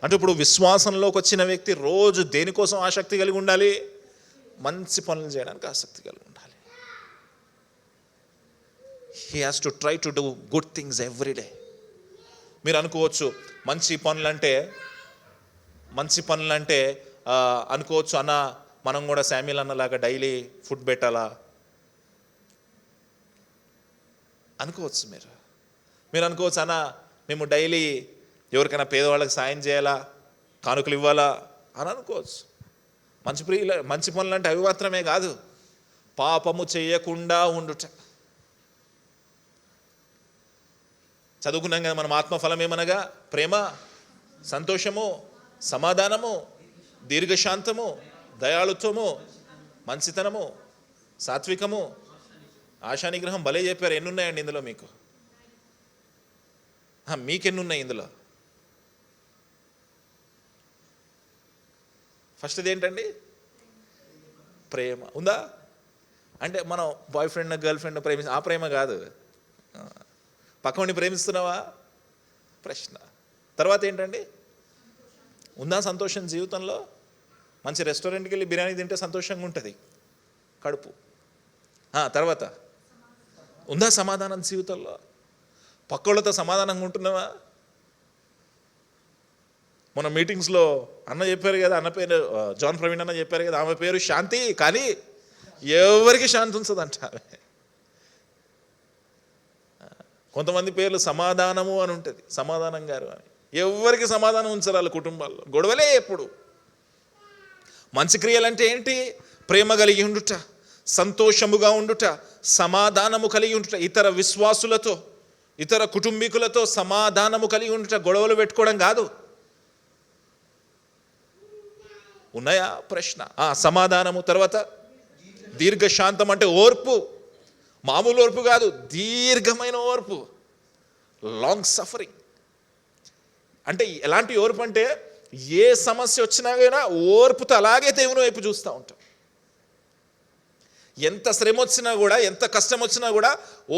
అంటే ఇప్పుడు విశ్వాసంలోకి వచ్చిన వ్యక్తి రోజు దేనికోసం ఆసక్తి కలిగి ఉండాలి? మంచి పనులు చేయడానికి ఆసక్తి కలిగి ఉండాలి. He has to try to do good things every day. మీరు అనుకోవచ్చు మంచి పనులంటే అనుకోవచ్చు, అన్న మనం కూడా శామ్యుల్ అన్నలాగా డైలీ ఫుడ్ పెట్టాలా అనుకోవచ్చు. మీరు అనుకోవచ్చు, అన్న మేము డైలీ ఎవరికైనా పేదవాళ్ళకి సాయం చేయాలా, కానుకలు ఇవ్వాలా అని అనుకోవచ్చు. మంచి పనులు అంటే అవి మాత్రమే కాదు, పాపము చేయకుండా ఉండుట. చదువుకున్నాం కదా మనం, ఆత్మఫలం ఏమనగా ప్రేమ, సంతోషము, సమాధానము, దీర్ఘశాంతము, దయాళుత్వము, మంచితనము, సాత్వికము, ఆశానిగ్రహం. భలే చెప్పారు. ఎన్నున్నాయండి ఇందులో మీకు? మీకెన్నున్నాయి ఇందులో? ఫస్ట్ది ఏంటండి? ప్రేమ ఉందా? అంటే మనం బాయ్ ఫ్రెండ్ గర్ల్ ఫ్రెండ్ ప్రేమించి ఆ ప్రేమ కాదు. పక్కవాడిని ప్రేమిస్తున్నావా ప్రశ్న. తర్వాత ఏంటండి? ఉందా సంతోషం జీవితంలో? మంచి రెస్టారెంట్కి వెళ్ళి బిర్యానీ తింటే సంతోషంగా ఉంటుంది కడుపు. తర్వాత ఉందా సమాధానం జీవితంలో? పక్కోళ్ళతో సమాధానంగా ఉంటున్నావా? మన మీటింగ్స్లో అన్న చెప్పారు కదా, అన్న పేరు జాన్ ప్రవీణ్ అన్న చెప్పారు కదా, ఆమె పేరు శాంతి, కానీ ఎవరికి శాంతి ఉంచదంట ఆమె. కొంతమంది పేర్లు సమాధానము అని ఉంటుంది, సమాధానం గారు అని. ఎవరికి సమాధానం ఉంచరు వాళ్ళ కుటుంబాల్లో, గొడవలే ఎప్పుడు. మంచి క్రియలంటే ఏంటి? ప్రేమ కలిగి ఉండుట, సంతోషముగా ఉండుట, సమాధానము కలిగి ఉండుట, ఇతర విశ్వాసులతో ఇతర కుటుంబీకులతో సమాధానము కలిగి ఉండుట, గొడవలు పెట్టుకోవడం కాదు. ఉన్నాయా ప్రశ్న? సమాధానము. తర్వాత దీర్ఘశాంతం అంటే ఓర్పు, మామూలు ఓర్పు కాదు, దీర్ఘమైన ఓర్పు, లాంగ్ సఫరింగ్. అంటే ఎలాంటి ఓర్పు అంటే ఏ సమస్య వచ్చినా కూడా ఓర్పుతో అలాగే దేవుని వైపు చూస్తూ ఉంటాం. ఎంత శ్రమ వచ్చినా కూడా, ఎంత కష్టం వచ్చినా కూడా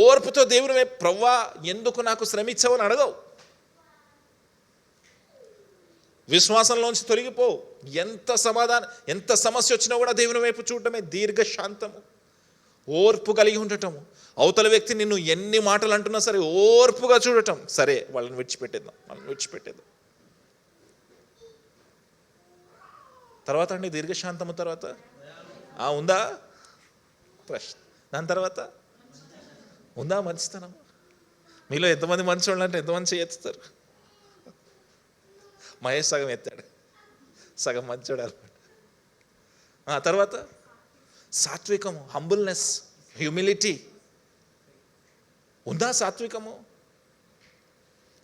ఓర్పుతో దేవుని వైపు, ప్రవ్వా ఎందుకు నాకు శ్రమ ఇచ్చావని అడగవు. విశ్వాసంలోంచి తొలగిపో. ఎంత సమస్య వచ్చినా కూడా దేవుని వైపు చూడటమే దీర్ఘశాంతము, ఓర్పు కలిగి ఉండటము. అవతల వ్యక్తి నిన్ను ఎన్ని మాటలు అంటున్నా సరే ఓర్పుగా చూడటం. సరే వాళ్ళని విడిచిపెట్టేద్దాం. తర్వాత అండి దీర్ఘశాంతము తర్వాత ఉందా ప్రశ్న? దాని తర్వాత ఉందా మంచితనం? మీలో ఎంతమంది మంచి వాళ్ళు అంటే ఎంతమంది చేయెత్తుతారు? మహేష్ సగం ఎత్తాడు, సగం మంచోడు అనమాట. తర్వాత సాత్వికము, హంబుల్నెస్, హ్యూమిలిటీ. ఉందా సాత్వికము?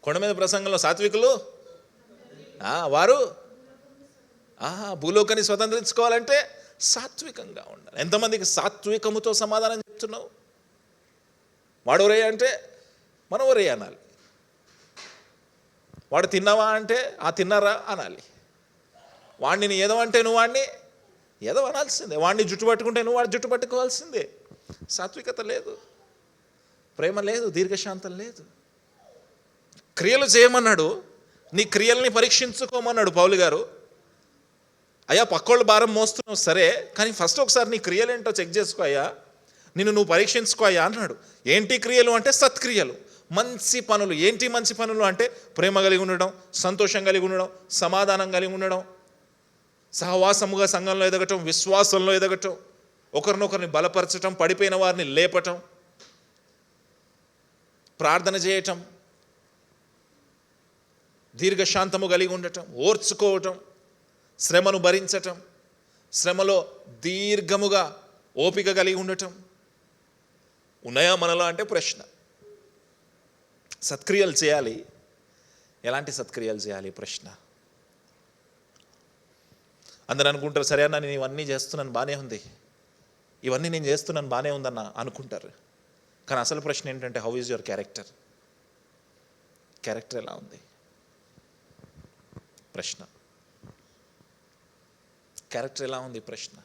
కొండ మీద ప్రసంగంలో సాత్వికులు వారు భూలోకాన్ని స్వతంత్రించుకోవాలంటే సాత్వికంగా ఉండాలి. ఎంతమందికి సాత్వికముతో సమాధానం చెప్తున్నావు? వాడు ఒరే అంటే మనం ఒరే అనాలి. వాడు తిన్నావా అంటే తిన్నారా అనాలి. వాడిని ఏదవంటే నువ్వు వాడిని ఏదో అనాల్సిందే. వాడిని జుట్టు పట్టుకుంటే నువ్వు వాడి జుట్టు పట్టుకోవాల్సిందే. సాత్వికత లేదు, ప్రేమ లేదు, దీర్ఘశాంతం లేదు. క్రియలు చేయమన్నాడు, నీ క్రియల్ని పరీక్షించుకోమన్నాడు పౌలు గారు. అయ్యా పక్కోళ్ళు భారం మోస్తున్నావు సరే, కానీ ఫస్ట్ ఒకసారి నీ క్రియలు ఏంటో చెక్ చేసుకో అయ్యా, నిన్ను నువ్వు పరీక్షించుకో అయ్యా అన్నాడు. ఏంటి క్రియలు అంటే సత్క్రియలు, మంచి పనులు. ఏంటి మంచి పనులు అంటే ప్రేమ కలిగి ఉండడం, సంతోషం కలిగి ఉండడం, సమాధానం కలిగి ఉండడం, సహవాసముగా సంఘంలో ఎదగటం, విశ్వాసంలో ఎదగటం, ఒకరినొకరిని బలపరచటం, పడిపోయిన వారిని లేపటం, ప్రార్థన చేయటం, దీర్ఘశాంతము కలిగి ఉండటం, ఓర్చుకోవటం, శ్రమను భరించటం, శ్రమలో దీర్ఘముగా ఓపిక కలిగి ఉండటం. ఉన్నాయా మనలో అంటే ప్రశ్న. సత్క్రియలు చేయాలి. ఎలాంటి సత్క్రియలు చేయాలి ప్రశ్న. అందరూ అనుకుంటారు, సరే అన్న నేను ఇవన్నీ చేస్తున్నాను బాగానే ఉంది, ఇవన్నీ నేను చేస్తున్నాను బాగానే ఉందన్న అనుకుంటారు. కానీ అసలు ప్రశ్న ఏంటంటే how is your character? Character ఎలా ఉంది ప్రశ్న. క్యారెక్టర్ ఎలా ఉంది ప్రశ్న.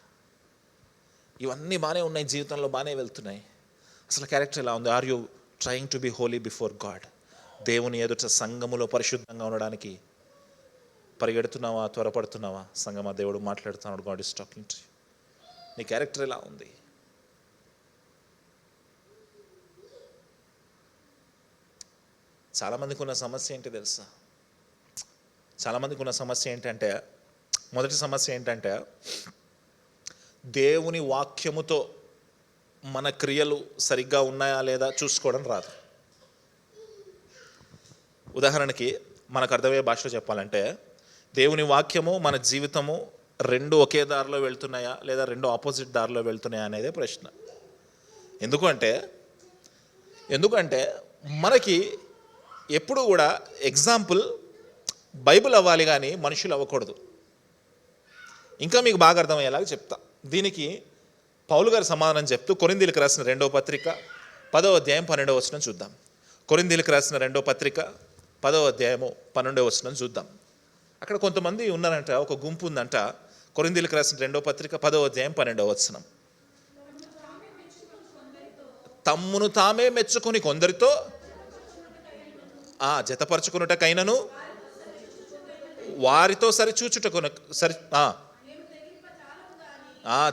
ఇవన్నీ బాగానే ఉన్నాయి, జీవితంలో బాగానే వెళ్తున్నాయి, అసలు క్యారెక్టర్ ఎలా ఉంది? Are you trying to be holy before God? దేవుని ఎదుట సంఘములో పరిశుద్ధంగా ఉండడానికి పరిగెడుతున్నావా, త్వరపడుతున్నావా? సంఘమా, దేవుడు మాట్లాడుతున్నాడు, God is talking to you. నీ క్యారెక్టర్ ఎలా ఉంది? చాలామందికి ఉన్న సమస్య ఏంటి తెలుసా? చాలామందికి ఉన్న సమస్య ఏంటంటే, మొదటి సమస్య ఏంటంటే దేవుని వాక్యముతో మన క్రియలు సరిగ్గా ఉన్నాయా లేదా చూసుకోవడం రాదు. ఉదాహరణకి మనకు అర్థమయ్యే భాషలో చెప్పాలంటే, దేవుని వాక్యము మన జీవితము రెండు ఒకే దారిలో వెళ్తున్నాయా లేదా రెండు ఆపోజిట్ దారిలో వెళ్తున్నాయా అనేదే ప్రశ్న. ఎందుకంటే మనకి ఎప్పుడు కూడా ఎగ్జాంపుల్ బైబిల్ అవ్వాలి కానీ మనుషులు అవ్వకూడదు. ఇంకా మీకు బాగా అర్థమయ్యేలాగా చెప్తా. దీనికి పౌలు గారు సమాధానం చెప్తూ కొరింథీయులకు రాసిన 2వ పత్రిక 10వ అధ్యాయం 12వ వచనం చూద్దాం. కొరింథీయులకు రాసిన 2వ పత్రిక 10వ అధ్యాయము 12వ వచనం చూద్దాం. అక్కడ కొంతమంది ఉన్నారంట, ఒక గుంపు ఉందంట. కొరింథీయులకు రాసిన 2వ పత్రిక 10వ అధ్యాయం 12వ వచనం. తమ్మును తామే మెచ్చుకొని కొందరితో జతపరచుకున్నటకైనను వారితో సరిచూచుటకు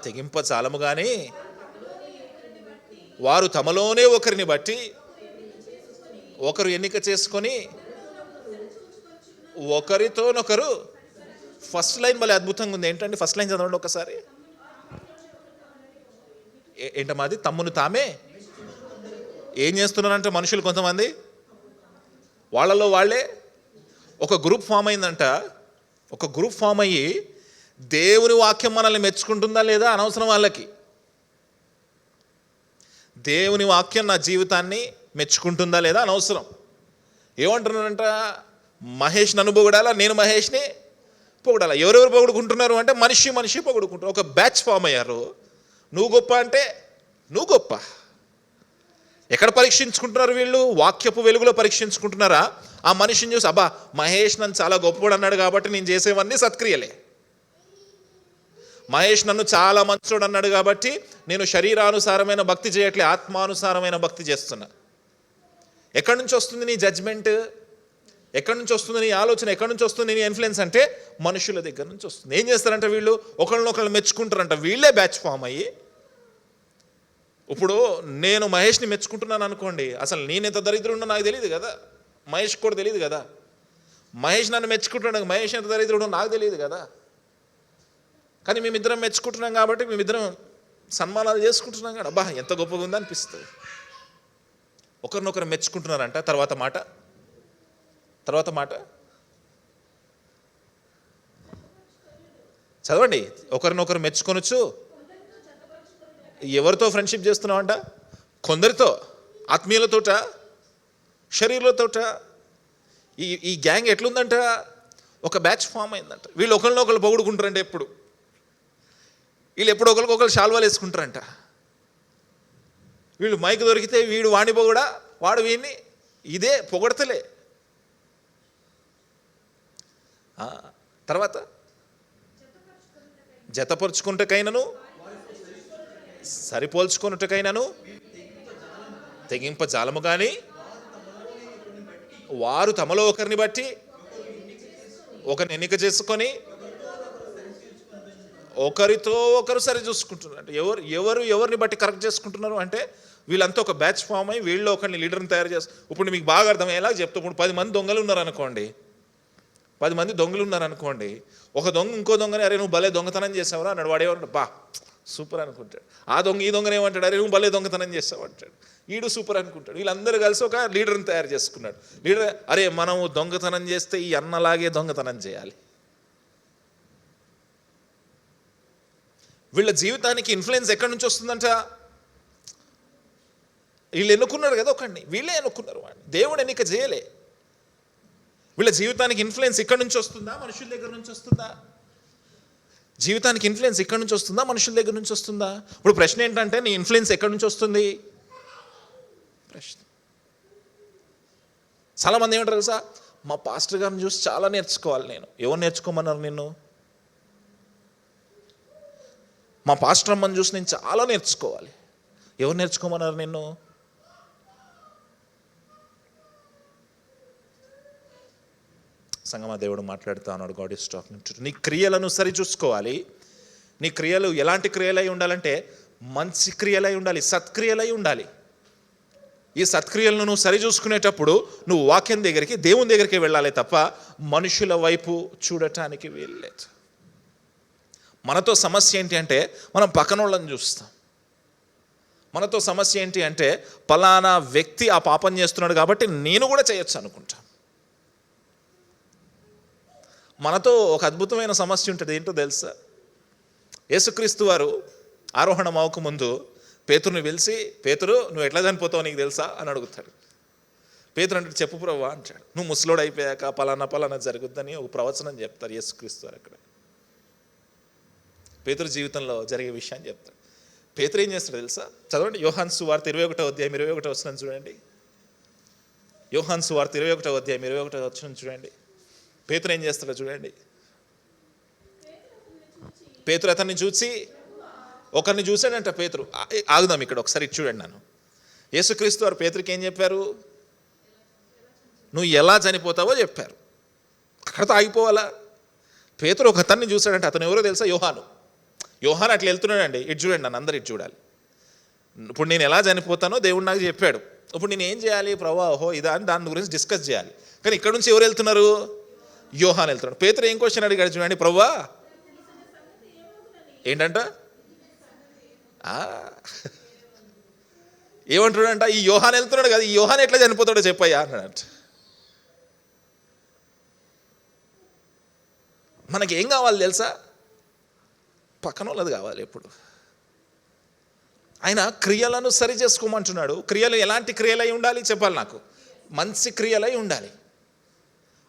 తెగింప చాలము కానీ వారు తమలోనే ఒకరిని బట్టి ఒకరు ఎన్నిక చేసుకొని ఒకరితోనొకరు. ఫస్ట్ లైన్ భలే అద్భుతంగా ఉంది. ఏంటండి ఫస్ట్ లైన్ చదవండి ఒకసారి. ఏంటమాది? తమ్మును తామే ఏం చేస్తున్నారంటే మనుషులు కొంతమంది వాళ్ళలో వాళ్ళే ఒక గ్రూప్ ఫామ్ అయిందంట. ఒక గ్రూప్ ఫామ్ అయ్యి దేవుని వాక్యం మనల్ని మెచ్చుకుంటుందా లేదా అనవసరం వాళ్ళకి. దేవుని వాక్యం నా జీవితాన్ని మెచ్చుకుంటుందా లేదా అనవసరం. ఏమంటున్నారంట? మహేష్ నన్ను పొగడాలా, నేను మహేష్ని పొగడాలా. ఎవరెవరు పొగుడుకుంటున్నారు అంటే మనిషి పొగుడుకుంటారు. ఒక బ్యాచ్ ఫామ్ అయ్యారు. నువ్వు గొప్ప అంటే నువ్వు గొప్ప. ఎక్కడ పరీక్షించుకుంటున్నారు వీళ్ళు? వాక్యపు వెలుగులో పరీక్షించుకుంటున్నారా? ఆ మనిషిని చూసి అబ్బా మహేష్ నన్ను చాలా గొప్పవాడు అన్నాడు కాబట్టి నేను చేసేవన్నీ సత్క్రియలే. మహేష్ నన్ను చాలా మంచోడు అన్నాడు కాబట్టి నేను శరీరానుసారమైన భక్తి చేయట్లే, ఆత్మానుసారమైన భక్తి చేస్తున్నా. ఎక్కడి నుంచి వస్తుంది నీ జడ్జ్మెంట్? ఎక్కడి నుంచి వస్తుంది నీ ఆలోచన? ఎక్కడి నుంచి వస్తుంది నీ ఇన్ఫ్లుయెన్స్ అంటే మనుషుల దగ్గర నుంచి వస్తుంది. ఏం చేస్తారంటే వీళ్ళు ఒకళ్ళనొకళ్ళు మెచ్చుకుంటారంట. వీళ్ళే బ్యాచ్ ఫామ్ అయ్యి, ఇప్పుడు నేను మహేష్ని మెచ్చుకుంటున్నాను అనుకోండి, అసలు నేనెంత దరిద్రుడో నాకు తెలియదు కదా, మహేష్ కూడా తెలియదు కదా. మహేష్ నన్ను మెచ్చుకుంటున్నాడు, మహేష్ ఎంత దరిద్రుడో నాకు తెలియదు కదా. కానీ మేమిద్దరం మెచ్చుకుంటున్నాం కాబట్టి మేమిద్దరం సన్మానాలు చేసుకుంటున్నాం కదా, అబ్బా ఎంత గొప్పగా ఉందా అనిపిస్తుంది. ఒకరినొకరు మెచ్చుకుంటున్నారంట. తర్వాత మాట చదవండి. ఒకరినొకరు మెచ్చుకొనొచ్చు. ఎవరితో ఫ్రెండ్షిప్ చేస్తున్నావంట? కొందరితో, ఆత్మీయులతోట, శరీరులతోట. ఈ గ్యాంగ్ ఎట్లుందంట? ఒక బ్యాచ్ ఫామ్ అయిందంట. వీళ్ళు ఒకరినొకరు పొగుడుకుంటారంట. ఎప్పుడు వీళ్ళు ఎప్పుడు ఒకరికొకరు శాల్వాలు వేసుకుంటారంట. వీళ్ళు మైక్ దొరికితే వీడు వాణి పొగడా, వాడు వీడిని. ఇదే పొగడతలే. తర్వాత జతపరుచుకుంటకైనను సరిపోల్చుకున్నట్టుకైనను తెగింప జాలము కానీ వారు తమలో ఒకరిని బట్టి ఒకరిని ఎన్నిక చేసుకొని ఒకరితో ఒకరు సరి చూసుకుంటున్నారు. అంటే ఎవరిని బట్టి కరెక్ట్ చేసుకుంటున్నారు అంటే వీళ్ళంతా ఒక బ్యాచ్ ఫామ్ అయ్యి వీళ్ళు ఒకరిని లీడర్ని తయారు చేస్తారు. ఇప్పుడు మీకు బాగా అర్థమయ్యేలా చెప్తా. ఇప్పుడు 10 మంది దొంగలు ఉన్నారనుకోండి, 10 మంది దొంగలు ఉన్నారనుకోండి. ఒక దొంగ ఇంకో దొంగని అరే నువ్వు భలే దొంగతనం చేసావురా అన్నాడు. వాడేమంటాడు? బా సూపర్ అనుకుంటాడు. ఆ దొంగ ఈ దొంగనే ఏమంటాడు? అరే నువ్వు భలే దొంగతనం చేస్తావు అంటాడు. ఈడు సూపర్ అనుకుంటాడు. వీళ్ళందరూ కలిసి ఒక లీడర్ని తయారు చేసుకున్నాడు. లీడర్ అరే మనము దొంగతనం చేస్తే ఈ అన్నలాగే దొంగతనం చేయాలి. వీళ్ళ జీవితానికి ఇన్ఫ్లుయెన్స్ ఎక్కడి నుంచి వస్తుందంట? వీళ్ళు ఎన్నుకున్నారు కదా ఒకడిని, వీళ్ళే ఎన్నుకున్నారు వాడిని. దేవుడు ఎన్నిక చేయలే. వీళ్ళ జీవితానికి ఇన్ఫ్లుయెన్స్ ఇక్కడి నుంచి వస్తుందా, మనుషుల దగ్గర నుంచి వస్తుందా? జీవితానికి ఇన్ఫ్లుయెన్స్ ఇక్కడి నుంచి వస్తుందా, మనుషుల దగ్గర నుంచి వస్తుందా? ఇప్పుడు ప్రశ్న ఏంటంటే నీ ఇన్ఫ్లుయెన్స్ ఎక్కడి నుంచి వస్తుంది? ప్రశ్న. చాలామంది ఏమంటారు తెలుసా? మా పాస్టర్ గారిని చూసి చాలా నేర్చుకోవాలి నేను. ఎవరు నేర్చుకోమన్నారు నిన్ను? మా పాస్టర్ అమ్మని చూసి నేను చాలా నేర్చుకోవాలి. ఎవరు నేర్చుకోమన్నారు నిన్ను? సంగమా దేవుడు మాట్లాడుతూ ఉన్నాడు. God is talking to. నీ క్రియలను సరి చూసుకోవాలి. నీ క్రియలు ఎలాంటి క్రియలై ఉండాలంటే మంచి క్రియలై ఉండాలి, సత్క్రియలై ఉండాలి. ఈ సత్క్రియలను నువ్వు సరి చూసుకునేటప్పుడు నువ్వు వాక్యం దగ్గరికి, దేవుని దగ్గరికి వెళ్ళాలి తప్ప మనుషుల వైపు చూడటానికి వెళ్ళలేదు. మనతో సమస్య ఏంటి అంటే మనం పక్కన వాళ్ళని చూస్తాం. మనతో సమస్య ఏంటి అంటే పలానా వ్యక్తి ఆ పాపం చేస్తున్నాడు కాబట్టి నేను కూడా చేయొచ్చు అనుకుంటాం. మనతో ఒక అద్భుతమైన సమస్య ఉంటుంది. ఏంటో తెలుసా? యేసుక్రీస్తు వారు ఆరోహణం అవ్వక ముందు పేతురుని పిలిచి, పేతురు నువ్వు ఎట్లా చనిపోతావు నీకు తెలుసా అని అడుగుతాడు. పేతురు అంటే చెప్పు ప్రభువా అంటాడు. నువ్వు ముసలోడు అయిపోయాక పలానా జరుగుద్దని ఒక ప్రవచనం చెప్తారు యేసుక్రీస్తు వారు. అక్కడ పేతురు జీవితంలో జరిగే విషయాన్ని చెప్తాడు. పేతురు ఏం చేస్తాడు తెలుసా? చదవండి. యోహాను సువార్త 21వ అధ్యాయం 21వ వచనం చూడండి. యోహాను సువార్త 21వ అధ్యాయం 21వ వచనం చూడండి. పేతురు ఏం చేస్తాడో చూడండి. పేతురు అతన్ని చూసి, ఒకరిని చూశాడంట పేతురు. ఆగుదాం ఇక్కడ ఒకసారి చూడండి. నన్ను యేసుక్రీస్తు వారు పేతురుకి ఏం చెప్పారు? నువ్వు ఎలా చనిపోతావో చెప్పారు. అక్కడతో ఆగిపోవాలా? పేతురు ఒక అతన్ని చూశాడంటే, అతను ఎవరో తెలుసా? యోహాను అట్లా వెళ్తున్నాడండి. ఇటు చూడండి, నన్ను అందరు ఇటు చూడాలి. ఇప్పుడు నేను ఎలా చనిపోతానో దేవుడు నాకు చెప్పాడు. ఇప్పుడు నేను ఏం చేయాలి? ప్రభువా ఓహో ఇదా అని దాని గురించి డిస్కస్ చేయాలి. కానీ ఇక్కడ నుంచి ఎవరు వెళ్తున్నారు? యోహాను వెళ్తున్నాడు. పేతురు ఏం క్వశ్చన్ అడిగాడు చూడండి, ప్రభువా ఏంటంట, ఏమంటున్నాడంట, ఈ యోహాను వెళ్తున్నాడు కదా, ఈ యోహాను ఎట్లా చనిపోతాడో చెప్పయ్యా అన్నాడంట. మనకి ఏం కావాలి తెలుసా? పక్కన వాళ్ళది కావాలి ఎప్పుడు. ఆయన క్రియలను సరి చేసుకోమంటున్నాడు. క్రియలు ఎలాంటి క్రియలై ఉండాలి చెప్పాలి నాకు? మంచి క్రియలై ఉండాలి.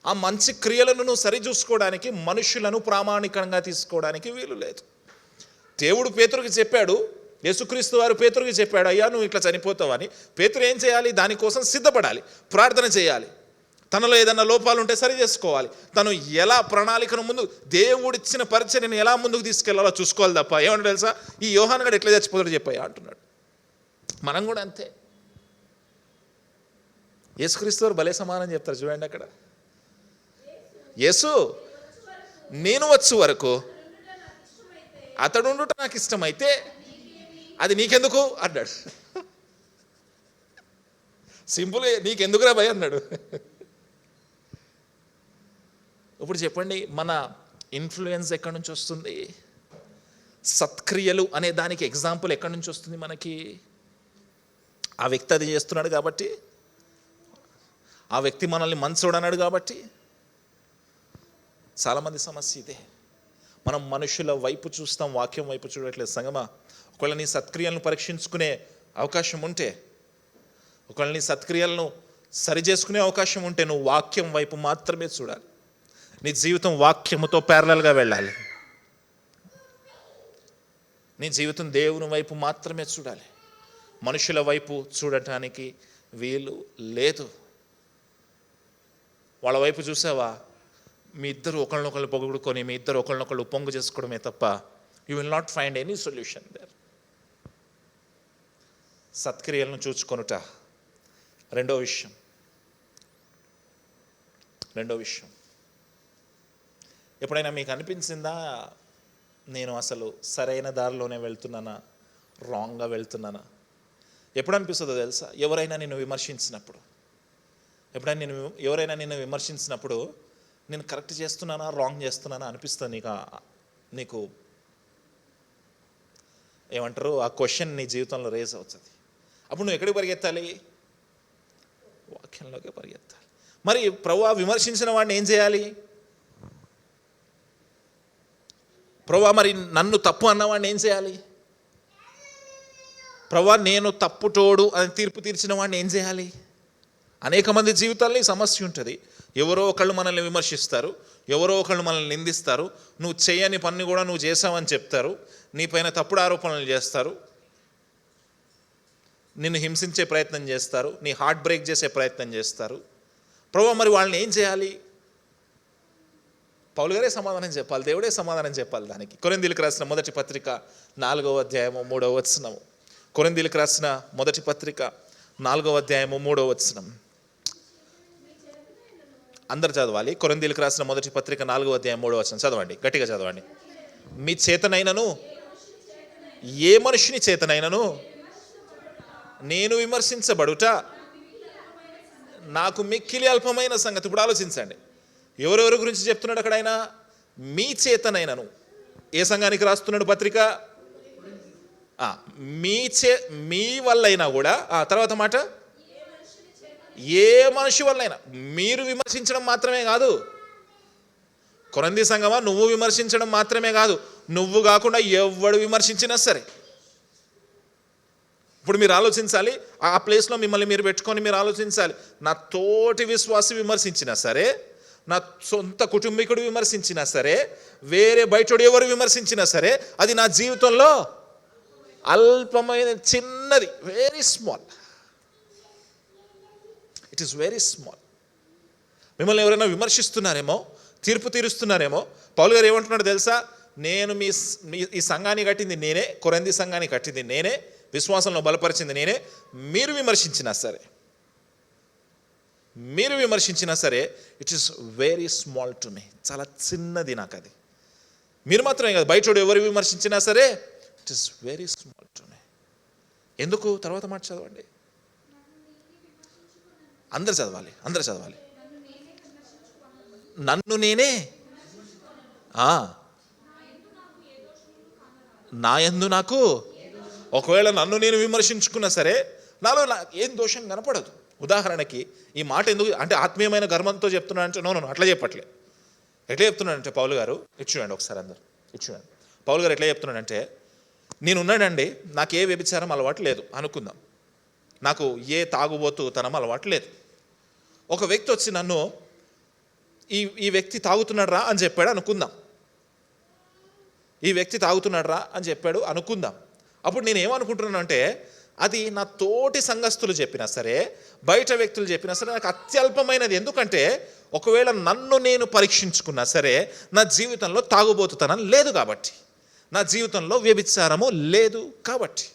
ఆ మంచి క్రియలను నువ్వు సరి చూసుకోవడానికి మనుషులను ప్రామాణికంగా తీసుకోవడానికి వీలు లేదు. దేవుడు పేతురుకి చెప్పాడు, యేసుక్రీస్తు వారు పేతురుకి చెప్పాడు, అయ్యా నువ్వు ఇట్లా చనిపోతావు అని. పేతురు ఏం చేయాలి? దానికోసం సిద్ధపడాలి, ప్రార్థన చేయాలి, తనలో ఏదన్నా లోపాలు ఉంటే సరి చేసుకోవాలి, తను ఎలా ప్రణాళికను ముందు దేవుడిచ్చిన పరిచర్యను ఎలా ముందుకు తీసుకెళ్లాలో చూసుకోవాలి తప్ప ఏమంటే తెలుసా, ఈ యోహాను గడు ఎట్లా చచ్చిపోతాడు చెప్పయ్యా అంటున్నాడు. మనం కూడా అంతే. యేసుక్రీస్తు వారు భలే సమానం చెప్తారు చూడండి అక్కడ. యేసు నేను వచ్చు వరకు అతడుండుట నాకు ఇష్టమైతే అది నీకెందుకు అన్నాడు. సింపుల్గా నీకెందుకురా భయ అన్నాడు. ఇప్పుడు చెప్పండి, మన ఇన్ఫ్లుయెన్స్ ఎక్కడి నుంచి వస్తుంది? సత్క్రియలు అనే దానికి ఎగ్జాంపుల్ ఎక్కడి నుంచి వస్తుంది మనకి? ఆ వ్యక్తి అది చేస్తున్నాడు కాబట్టి, ఆ వ్యక్తి మనల్ని మంచోడు అన్నాడు కాబట్టి. చాలామంది సమస్య ఇదే, మనం మనుషుల వైపు చూస్తాం, వాక్యం వైపు చూడట్లేదు. సంగమా, ఒకవేళ నీ సత్క్రియలను పరీక్షించుకునే అవకాశం ఉంటే, ఒకవేళ నీ సత్క్రియలను సరి చేసుకునే అవకాశం ఉంటే, నువ్వు వాక్యం వైపు మాత్రమే చూడాలి. నీ జీవితం వాక్యముతో ప్యారలల్గా వెళ్ళాలి. నీ జీవితం దేవుని వైపు మాత్రమే చూడాలి, మనుషుల వైపు చూడటానికి వీలు లేదు. వాళ్ళ వైపు చూసావా, మీ ఇద్దరు ఒకళ్ళనొకళ్ళు పొగుడుకొని, మీ ఇద్దరు ఒకళ్ళనొకళ్ళు పొంగు చేసుకోవడమే తప్ప you will not find any solution there. సత్క్రియలను చూచుకొనుట రెండో విషయం. ఎప్పుడైనా మీకు అనిపించిందా, నేను అసలు సరైన దారిలోనే వెళ్తున్నానా, రాంగ్గా వెళ్తున్నానా? ఎప్పుడు అనిపిస్తుందో తెలుసా? ఎవరైనా నిన్ను విమర్శించినప్పుడు నేను కరెక్ట్ చేస్తున్నానా, రాంగ్ చేస్తున్నానా అనిపిస్తుంది నీకు ఏమంటారు, ఆ క్వశ్చన్ నీ జీవితంలో రేజ్ అవుతుంది. అప్పుడు నువ్వు ఎక్కడికి పరిగెత్తాలి? వాక్యంలోకి పరిగెత్తాలి. మరి ప్రభువా విమర్శించిన వాడిని ఏం చేయాలి? ప్రభువా మరి నన్ను తప్పు అన్నవాడిని ఏం చేయాలి? ప్రభువా నేను తప్పుటోడు అని తీర్పు తీర్చిన వాడిని ఏం చేయాలి? అనేక మంది జీవితాల్లో ఈ సమస్య ఉంటుంది. ఎవరో ఒకళ్ళు మనల్ని విమర్శిస్తారు, ఎవరో ఒకళ్ళు మనల్ని నిందిస్తారు, నువ్వు చేయని పని కూడా నువ్వు చేసావని చెప్తారు, నీపైన తప్పుడు ఆరోపణలు చేస్తారు, నిన్ను హింసించే ప్రయత్నం చేస్తారు, నీ హార్ట్ బ్రేక్ చేసే ప్రయత్నం చేస్తారు. ప్రభువా మరి వాళ్ళని ఏం చేయాలి? పౌలు గారే సమాధానం చెప్పాలి, దేవుడే సమాధానం చెప్పాలి దానికి. కొరింథీయులకు రాసిన మొదటి పత్రిక 4వ అధ్యాయము 3వ వచనం. కొరింథీయులకు రాసిన మొదటి పత్రిక 4వ అధ్యాయము 3వ వచనం. అందరు చదవాలి. కొరింథీయులకు రాసిన మొదటి పత్రిక 4వ అధ్యాయం 3వ వచనం చదవండి, గట్టిగా చదవండి. మీ చేతనైనను ఏ మనుషుని చేతనైనను నేను విమర్శించబడుట నాకు మిక్కిలి అల్పమైన సంగతి. ఇప్పుడు ఆలోచించండి, ఎవరెవరి గురించి చెప్తున్నాడు అక్కడ ఆయన? మీ చేతనైనను. ఏ సంఘానికి రాస్తున్నాడు పత్రిక? మీ వల్లైనా కూడా, తర్వాత మాట ఏ మనిషి వల్లైనా. మీరు విమర్శించడం మాత్రమే కాదు, కొరంథీ సంఘమా, నువ్వు విమర్శించడం మాత్రమే కాదు, నువ్వు కాకుండా ఎవడు విమర్శించినా సరే. ఇప్పుడు మీరు ఆలోచించాలి, ఆ ప్లేస్లో మిమ్మల్ని మీరు పెట్టుకొని మీరు ఆలోచించాలి. నా తోటి విశ్వాసి విమర్శించినా సరే, నా సొంత కుటుంబీకుడు విమర్శించినా సరే, వేరే బయటోడు ఎవరు విమర్శించినా సరే, అది నా జీవితంలో అల్పమైన చిన్నది, very small. It is very small. మిమ్మల్ని ఎవరైనా విమర్శిస్తున్నారేమో, తీర్పు తీరుస్తున్నారేమో, పౌలు గారు ఏమంటున్నాడు తెలుసా? నేను ఈ సంఘాన్ని కట్టింది నేనే, కొరంథీ సంఘాన్ని కట్టింది నేనే, విశ్వాసంలో బలపరిచింది నేనే. మీరు విమర్శించినా సరే it is very small to me. చాలా చిన్నది నాకు అది. మీరు మాత్రమే కాదు, బయటోడు ఎవరు విమర్శించినా సరే it is very small to me. ఎందుకు? తర్వాత మాట చదవండి, అందరు చదవాలి. నన్ను నేనే నా యందు నాకు, ఒకవేళ నన్ను నేను విమర్శించుకున్నా సరే నాలో ఏం దోషం కనపడదు. ఉదాహరణకి ఈ మాట ఎందుకు అంటే ఆత్మీయమైన గర్వంతో చెప్తున్నానంటే నో అట్లా చెప్పట్లే. ఎట్లా చెప్తున్నాడంటే పౌలు గారు ఇచ్చుడండి ఒకసారి అందరు ఇచ్చుడండి. పౌలు గారు ఎట్లా చెప్తున్నాడంటే, నేనున్నానండి, నాకు ఏ వ్యభిచారం అలవాటు లేదు అనుకుందాం, నాకు ఏ తాగుబోతుతనం అలవాటు లేదు. ఒక వ్యక్తి వచ్చి నన్ను ఈ వ్యక్తి తాగుతున్నాడు రా అని చెప్పాడు అనుకుందాం, ఈ వ్యక్తి తాగుతున్నాడు రా అని చెప్పాడు అనుకుందాం. అప్పుడు నేను ఏమనుకుంటున్నాను అంటే, అది నా తోటి సంఘస్థులు చెప్పినా సరే బయట వ్యక్తులు చెప్పినా సరే నాకు అత్యల్పమైనది. ఎందుకంటే ఒకవేళ నన్ను నేను పరీక్షించుకున్నా సరే నా జీవితంలో తాగుబోతుతనం లేదు కాబట్టి, నా జీవితంలో వ్యభిచారము లేదు కాబట్టి.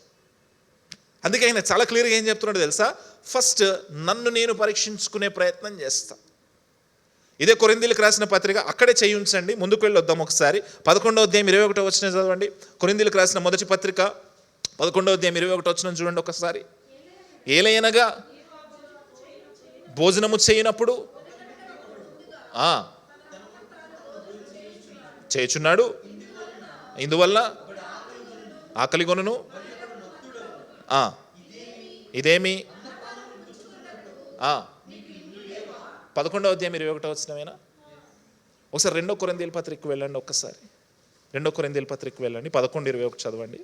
అందుకే ఆయన చాలా క్లియర్గా ఏం చెప్తున్నాడు తెలుసా, ఫస్ట్ నన్ను నేను పరీక్షించుకునే ప్రయత్నం చేస్తా. ఇదే కొరింథీయులకు రాసిన పత్రిక, అక్కడే చేయి ఉంచండి, ముందుకు వెళ్ళి వద్దాం ఒకసారి. 11వ అధ్యాయం 21వ వచనం చదవండి. కొరింథీయులకు రాసిన మొదటి పత్రిక 11వ అధ్యాయం 21వ వచనం చూడండి ఒకసారి. ఏలయనగా భోజనము చేయనప్పుడు చేయుచున్నాడు, ఇందువల్ల ఆకలి కొనును, ఇదేమి 11వ అధ్యాయం 21వ వచనమేనా? ఒకసారి 2వ కొరింథీయుల పత్రికకు వెళ్ళండి, ఒక్కసారి 2వ కొరింథీయుల పత్రికకు వెళ్ళండి, 11:21 చదవండి.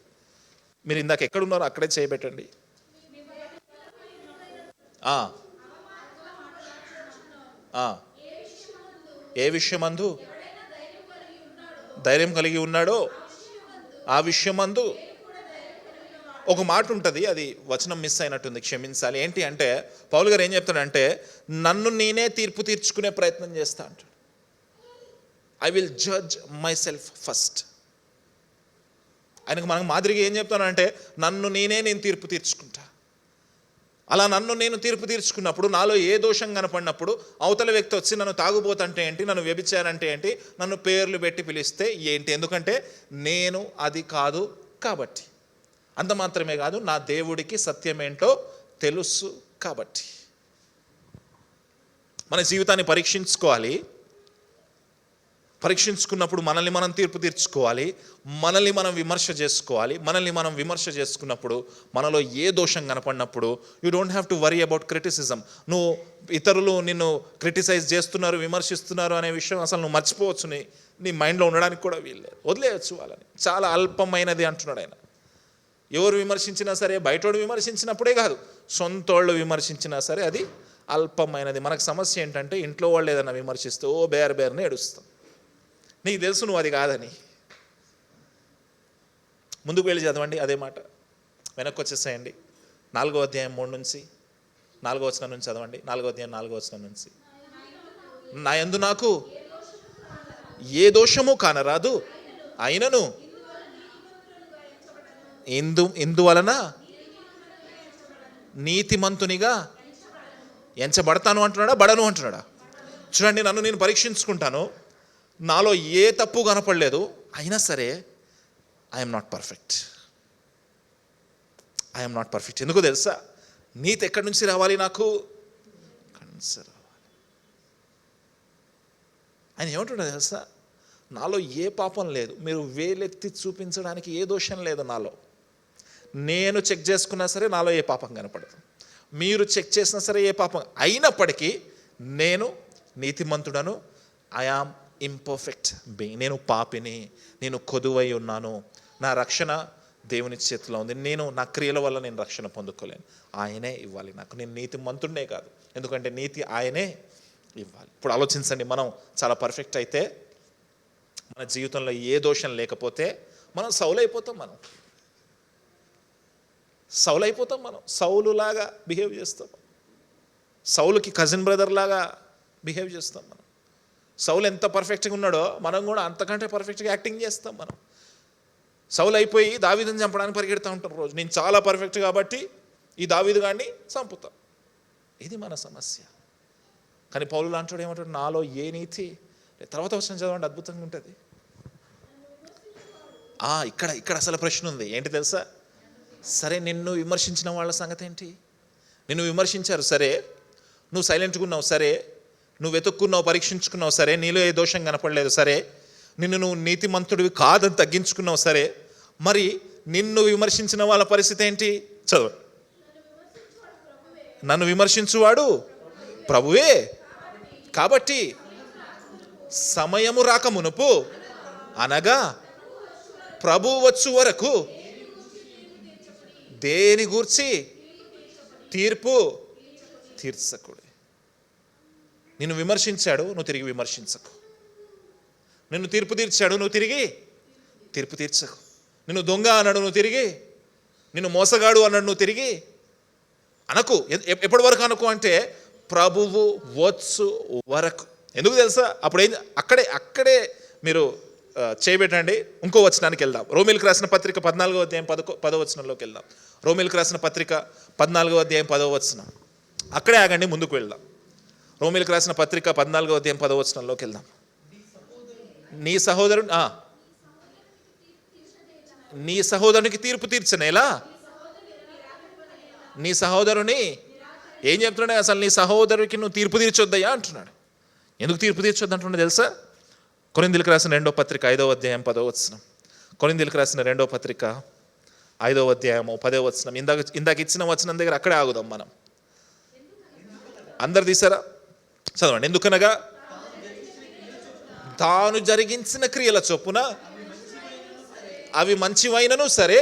మీరు ఇందాక ఎక్కడున్నారో అక్కడే చేయబెట్టండి. ఏ విషయమందు ధైర్యం కలిగి ఉన్నాడో ఆ విషయమందు ఒక మాట ఉంటుంది, అది వచనం మిస్ అయినట్టుంది, క్షమించాలి. ఏంటి అంటే పౌలు గారు ఏం చెప్తాడంటే, నన్ను నేనే తీర్పు తీర్చుకునే ప్రయత్నం చేస్తా అంటాడు. I will judge my self first. ఆయనకు మనకు మాదిరిగా ఏం చెప్తానంటే, నన్ను నేను తీర్పు తీర్చుకుంటా. అలా నన్ను నేను తీర్పు తీర్చుకున్నప్పుడు నాలో ఏ దోషం కనపడినప్పుడు అవతల వ్యక్తి వచ్చి నన్ను తాగుబోతంటే ఏంటి, నన్ను వ్యభిచారంటే ఏంటి, నన్ను పేర్లు పెట్టి పిలిస్తే ఏంటి, ఎందుకంటే నేను అది కాదు కాబట్టి. అంత మాత్రమే కాదు, నా దేవుడికి సత్యమేంటో తెలుసు కాబట్టి. మన జీవితాన్ని పరీక్షించుకోవాలి. పరీక్షించుకున్నప్పుడు మనల్ని మనం తీర్పు తీర్చుకోవాలి, మనల్ని మనం విమర్శ చేసుకోవాలి. మనల్ని మనం విమర్శ చేసుకున్నప్పుడు మనలో ఏ దోషం కనపడినప్పుడు you don't have to worry about criticism. నువ్వు ఇతరులు నిన్ను క్రిటిసైజ్ చేస్తున్నారు, విమర్శిస్తున్నారు అనే విషయం అసలు నువ్వు మర్చిపోవచ్చు. నీ మైండ్లో ఉండడానికి కూడా వీల్లేదు, వదిలేయచ్చు వాళ్ళని. చాలా అల్పమైనది అంటున్నాడు ఆయన. ఎవరు విమర్శించినా సరే, బయటోడు విమర్శించినప్పుడే కాదు, సొంతోళ్ళు విమర్శించినా సరే అది అల్పమైనది. మనకు సమస్య ఏంటంటే, ఇంట్లో వాళ్ళు ఏదైనా విమర్శిస్తే బేరని ఏడుస్తాం. నీకు తెలుసు నువ్వు అది కాదని. ముందుకు వెళ్ళి చదవండి అదే మాట, వెనక్కి వచ్చేసేయండి. 4వ అధ్యాయం 3 నుంచి 4వ వచనం నుంచి చదవండి. 4వ అధ్యాయం 4వ వచనం నుంచి. నా యందు నాకు ఏ దోషము కానరాదు, అయినను ఇందువలన నీతిమంతునిగా ఎంచబడతాను అంటున్నాడా, బడను అంటున్నాడా? చూడండి, నన్ను నేను పరీక్షించుకుంటాను, నాలో ఏ తప్పు కనపడలేదు, అయినా సరే I'm not perfect. I'm not perfect. ఎందుకు తెలుసా? నీతి ఎక్కడి నుంచి రావాలి? నాకు రావాలి. ఆయన ఏమంటున్నా తెలుసా? నాలో ఏ పాపం లేదు. మీరు వేలెత్తి చూపించడానికి ఏ దోషం లేదు నాలో. నేను చెక్ చేసుకున్నా సరే నాలో ఏ పాపం కనపడదు. మీరు చెక్ చేసినా సరే ఏ పాపం, అయినప్పటికీ నేను నీతిమంతుడను. I am imperfect being. నేను పాపిని, నేను కొదువై ఉన్నాను. నా రక్షణ దేవుని చేతిలో ఉంది. నేను నా క్రియల వల్ల నేను రక్షణ పొందుకోలేను, ఆయనే ఇవ్వాలి నాకు. నేను నీతిమంతుడినే కాదు, ఎందుకంటే నీతి ఆయనే ఇవ్వాలి. ఇప్పుడు ఆలోచించండి, మనం చాలా పర్ఫెక్ట్ అయితే, మన జీవితంలో ఏ దోషం లేకపోతే మనం సౌలైపోతాం. మనం సౌలులాగా బిహేవ్ చేస్తాం. సౌలుకి కజిన్ బ్రదర్ లాగా బిహేవ్ చేస్తాం మనం. సౌలు ఎంత పర్ఫెక్ట్గా ఉన్నాడో మనం కూడా అంతకంటే పర్ఫెక్ట్గా యాక్టింగ్ చేస్తాం మనం. సౌలు అయిపోయి దావీదుని చంపడానికి పరిగెడతా ఉంటాం రోజు. నేను చాలా పర్ఫెక్ట్ కాబట్టి ఈ దావీదు గాడిని చంపుతాం. ఇది మన సమస్య. కానీ పౌలు లాంటి ఏమంటాడు, నాలో ఏ నీతి. తర్వాత వచ్చిన చదవండి, అద్భుతంగా ఉంటుంది. ఇక్కడ అసలు ప్రశ్న ఉంది. ఏంటి తెలుసా? సరే, నిన్ను విమర్శించిన వాళ్ళ సంగతి ఏంటి? నిన్ను విమర్శించారు సరే, నువ్వు సైలెంట్గా ఉన్నావు సరే, నువ్వు వెతుక్కున్నావు, పరీక్షించుకున్నావు సరే, నీలో ఏ దోషం కనపడలేదు సరే, నిన్ను నువ్వు నీతిమంతుడివి కాదని తగ్గించుకున్నావు సరే, మరి నిన్ను విమర్శించిన వాళ్ళ పరిస్థితి ఏంటి? చదువు. నన్ను విమర్శించువాడు ప్రభువే, కాబట్టి సమయము రాక మునుపు అనగా ప్రభువు వచ్చు వరకు దేని గూర్చి తీర్పు తీర్చకుడి. నిన్ను విమర్శించాడు, నువ్వు తిరిగి విమర్శించకు. నిన్ను తీర్పు తీర్చాడు, నువ్వు తిరిగి తీర్పు తీర్చకు. నిన్ను దొంగ అన్నాడు, నువ్వు తిరిగి, నిన్ను మోసగాడు అన్నాడు, నువ్వు తిరిగి అనకు. ఎప్పటి వరకు అనుకో అంటే ప్రభువు వచ్చు వరకు. ఎందుకు తెలుసా? అప్పుడు ఏం, అక్కడే మీరు చేయబెట్టండి. ఇంకో వచనానికి వెళ్దాం. రోమీలకు రాసిన పత్రిక 14వ అధ్యాయం 10వ వచనంలోకి వెళ్దాం. రోమీలకు రాసిన పత్రిక 14వ అధ్యాయం 10వ వచనం. అక్కడే ఆగండి, ముందుకు వెళ్దాం. రోమీలకు రాసిన పత్రిక 14వ అధ్యాయం 10వ వచనంలోకి వెళ్దాం. నీ సహోదరునికి తీర్పు తీర్చనేలా? నీ సహోదరుని ఏం చెప్తున్నాడు? అసలు నీ సహోదరునికి నువ్వు తీర్పు తీర్చొద్దయ్యా అంటున్నాడు. ఎందుకు తీర్పు తీర్చొద్దు అంటున్నాడు తెలుసా? కొరింథీయులకు రాసిన 2వ పత్రిక 5వ అధ్యాయం 10వ వచనం. కొరింథీయులకు రాసిన 2వ పత్రిక 5వ అధ్యాయము 10వ వచనం. ఇందాక ఇచ్చిన వచనం దగ్గర అక్కడే ఆగుదాం మనం. అందరు తీసారా? చదవండి. ఎందుకనగా తాను జరిగించిన క్రియల చొప్పున అవి మంచివైనను సరే